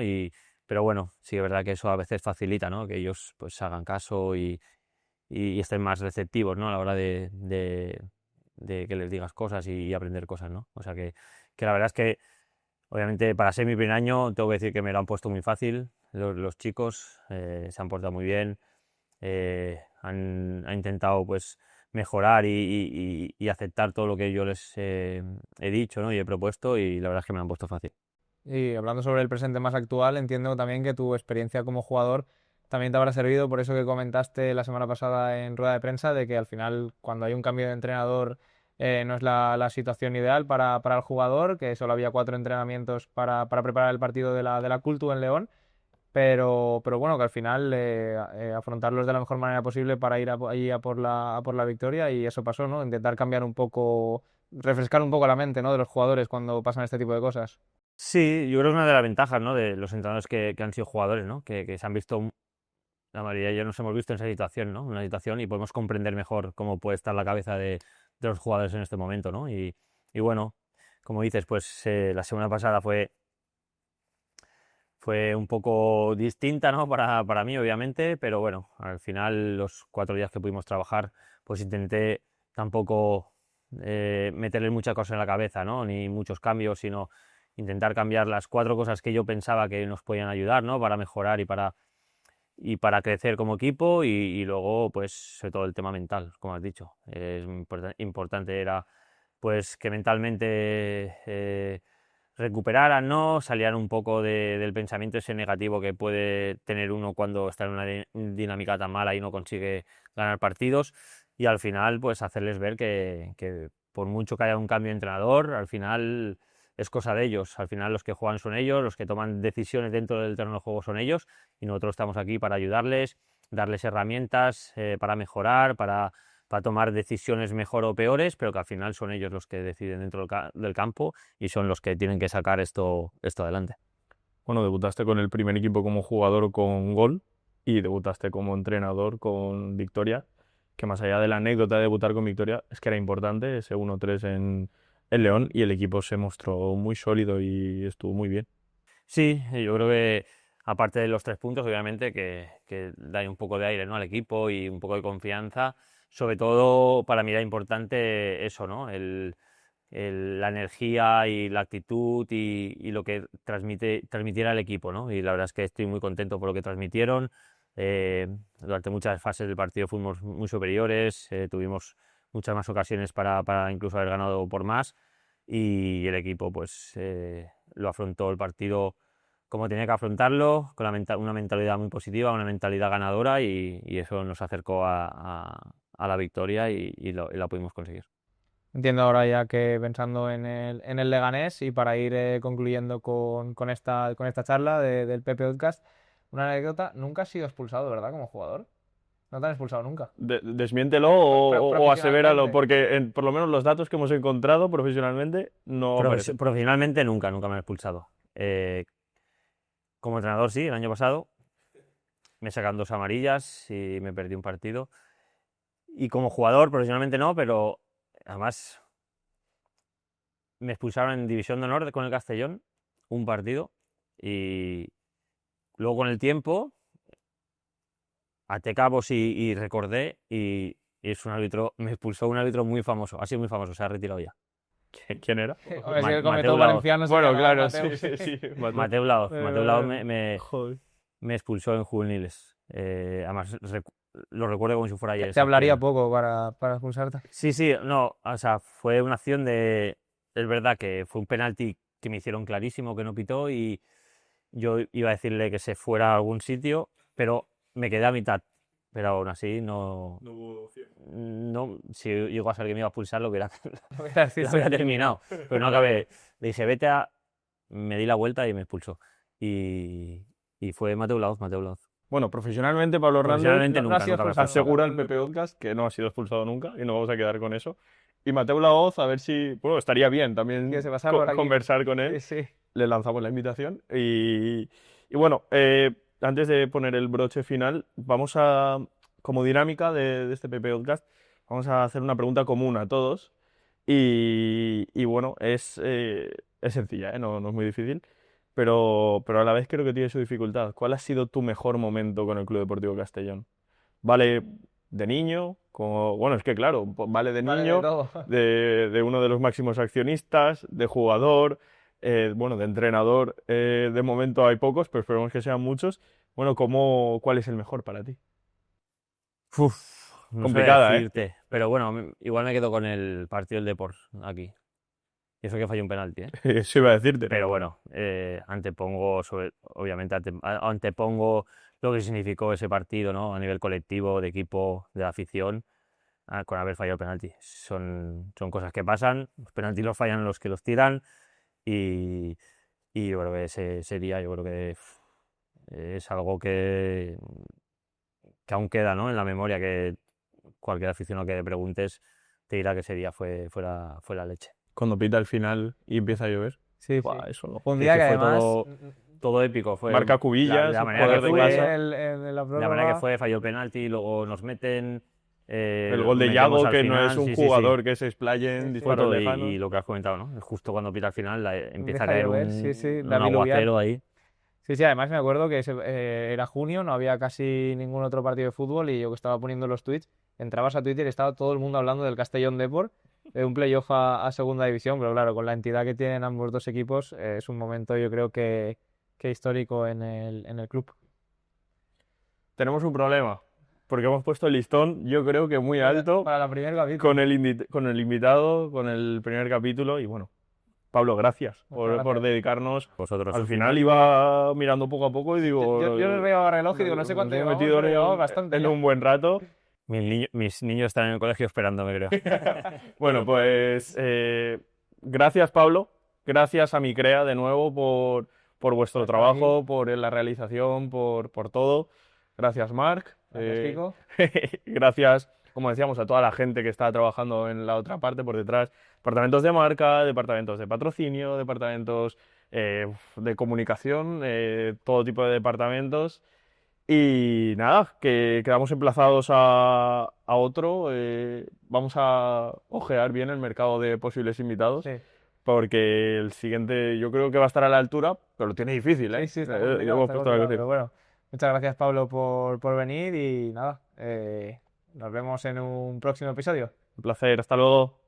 Pero bueno, sí es verdad que eso a veces facilita, ¿no? Que ellos pues hagan caso y estén más receptivos, ¿no? A la hora de que les digas cosas y aprender cosas, ¿no? O sea que la verdad es que obviamente para ser mi primer año tengo que decir que me lo han puesto muy fácil, los chicos se han portado muy bien, han intentado pues mejorar y aceptar todo lo que yo les he dicho, ¿no? Y he propuesto y la verdad es que me lo han puesto fácil. Y hablando sobre el presente más actual, entiendo también que tu experiencia como jugador también te habrá servido por eso que comentaste la semana pasada en rueda de prensa, de que al final cuando hay un cambio de entrenador no es la situación ideal para el jugador, que solo había 4 entrenamientos para preparar el partido de la Cultu en León, pero bueno, que al final afrontarlos de la mejor manera posible para ir ahí a por la victoria y eso pasó, ¿no? Intentar cambiar un poco, refrescar un poco la mente, ¿no? De los jugadores cuando pasan este tipo de cosas. Sí, yo creo que es una de las ventajas, ¿no? De los entrenadores que han sido jugadores, ¿no? Que se han visto, la mayoría ya nos hemos visto en esa situación, ¿no? Una situación y podemos comprender mejor cómo puede estar la cabeza de los jugadores en este momento, ¿no? Y bueno, como dices, pues la semana pasada fue un poco distinta, ¿no? Para mí, obviamente, pero bueno, al final los 4 días que pudimos trabajar, pues intenté tampoco meterle muchas cosas en la cabeza, ¿no? Ni muchos cambios, sino intentar cambiar las 4 cosas que yo pensaba que nos podían ayudar, ¿no? Para mejorar y para crecer como equipo y luego, pues, sobre todo el tema mental, como has dicho. Es importante era, pues, que mentalmente recuperaran, ¿no? Salieran un poco del pensamiento ese negativo que puede tener uno cuando está en una dinámica tan mala y no consigue ganar partidos y al final, pues, hacerles ver que por mucho que haya un cambio de entrenador, al final es cosa de ellos. Al final los que juegan son ellos, los que toman decisiones dentro del terreno de juego son ellos y nosotros estamos aquí para ayudarles, darles herramientas para mejorar, para tomar decisiones mejor o peores, pero que al final son ellos los que deciden dentro del campo y son los que tienen que sacar esto adelante. Bueno, debutaste con el primer equipo como jugador con gol y debutaste como entrenador con victoria, que más allá de la anécdota de debutar con victoria, es que era importante ese 1-3 en León y el equipo se mostró muy sólido y estuvo muy bien. Sí, yo creo que aparte de los 3 puntos, obviamente, que da un poco de aire, ¿no? Al equipo y un poco de confianza, sobre todo para mí era importante eso, ¿no? La energía y la actitud y lo que transmitiera el equipo, ¿no? Y la verdad es que estoy muy contento por lo que transmitieron. Durante muchas fases del partido fuimos muy superiores, tuvimos muchas más ocasiones para incluso haber ganado por más y el equipo pues lo afrontó el partido como tenía que afrontarlo, con una mentalidad muy positiva, una mentalidad ganadora y eso nos acercó a la victoria y la pudimos conseguir. Entiendo ahora ya que pensando en el Leganés y para ir concluyendo con esta charla del PP Podcast, una anécdota, nunca has sido expulsado, ¿verdad? Como jugador. No te han expulsado nunca. Desmiéntelo o asevéralo, Profesionalmente. porque por lo menos los datos que hemos encontrado profesionalmente no aparecen. Profesionalmente nunca me han expulsado. Como entrenador sí, el año pasado me sacan 2 amarillas y me perdí un partido. Y como jugador profesionalmente no, pero además me expulsaron en División de Honor con el Castellón un partido y luego con el tiempo até cabos y recordé y es un árbitro, me expulsó un árbitro muy famoso, ha sido muy famoso, se ha retirado ya. ¿Quién era? Hombre, si el Mateu comento Laoz. valenciano Bueno, sería claro, Mateu, sí. Mateu Laoz. Mateu Laoz Joder. me expulsó en juveniles. Además, lo recuerdo como si fuera ayer. Te hablaría poco para expulsarte. Sí, no, o sea, fue una acción de... Es verdad que fue un penalti que me hicieron clarísimo que no pitó y yo iba a decirle que se fuera a algún sitio, pero me quedé a mitad. Pero aún así no... No hubo opción. No, si llegó a ser que me iba a expulsar lo hubiera Sí, terminado. Pero no acabé. Le dije, vete a... Me di la vuelta y me expulsó. Y fue Mateu Laoz. Bueno, profesionalmente Pablo Hernández Profesionalmente no ha sido nunca me ha expulsado. expulsado. asegura el PP Podcast que no ha sido expulsado nunca y nos vamos a quedar con eso. Y Mateu Laoz, a ver si, bueno, estaría bien también Que se pasa por aquí. conversar con él. Sí. Le lanzamos la invitación y bueno, antes de poner el broche final, vamos a, como dinámica de este PP Podcast, vamos a hacer una pregunta común a todos y bueno, es sencilla, no es muy difícil, pero a la vez creo que tiene su dificultad. ¿Cuál ha sido tu mejor momento con el Club Deportivo Castellón? ¿Vale de niño? Bueno, es que claro, vale de Vale de niño, todo. de uno de los máximos accionistas, de jugador, bueno, de entrenador. De momento hay pocos, pero esperemos que sean muchos. Bueno, ¿cuál es el mejor para ti? Uf, no sé Complicada, ¿eh? decirte. Pero bueno, igual me quedo con el partido del Depor aquí. Y eso que falló un penalti, ¿eh? Eso iba a decirte. Pero bueno, obviamente antepongo lo que significó ese partido, ¿no? A nivel colectivo, de equipo, de afición, con haber fallado el penalti. Son cosas que pasan, los penaltis los fallan los que los tiran y yo creo que ese sería, yo creo que es algo que aún queda, ¿no? En la memoria, que cualquier aficionado que le preguntes te dirá que ese día fue la leche. Cuando pita el final y empieza a llover. Sí, Buah, sí. eso no. Un Sí, día que que fue además todo épico. Fue Marca Cubillas, la manera que jugador de fue, casa. en la la manera prórroga. que fue, falló el penalti y luego nos meten. El gol de metemos Yago, al que no final, es un sí, jugador que se explaye en Sí, sí. Fue disparos todo lejanos. y lo que has comentado, ¿no? Justo cuando pita al final empieza Empieza a caer llover, un sí, un la diluviar. aguacero ahí. Sí, además me acuerdo que era junio, no había casi ningún otro partido de fútbol y yo que estaba poniendo los tweets, entrabas a Twitter y estaba todo el mundo hablando del Castellón Depor, de un playoff a segunda división, pero claro, con la entidad que tienen ambos dos equipos, es un momento yo creo que histórico en el club. Tenemos un problema, porque hemos puesto el listón, yo creo que muy alto, Para la primer capítulo. con el invitado, con el primer capítulo, y bueno, Pablo, gracias por gracias. dedicarnos. Vosotros. Al final iba mirando poco a poco y digo... Yo les veo reloj y digo, no sé cuánto me he llevamos, metido pero llevamos bastante en ya. un buen rato. Mis niños están en el colegio esperándome, creo. Bueno, pues gracias, Pablo. Gracias a Micrea de nuevo por vuestro Por estar trabajo, por la realización, por todo. Gracias, Marc. Gracias, Kiko. Gracias, como decíamos, a toda la gente que está trabajando en la otra parte, por detrás. Departamentos de marca, departamentos de patrocinio, departamentos de comunicación, todo tipo de departamentos. Y nada, que quedamos emplazados a otro. Vamos a ojear bien el mercado de posibles invitados, Sí. porque el siguiente yo creo que va a estar a la altura, pero lo tiene difícil, ¿eh? Sí, está Hemos complicado, está puesto la complicado, cosa. pero bueno, muchas gracias Pablo por venir y nada, nos vemos en un próximo episodio. Un placer, hasta luego.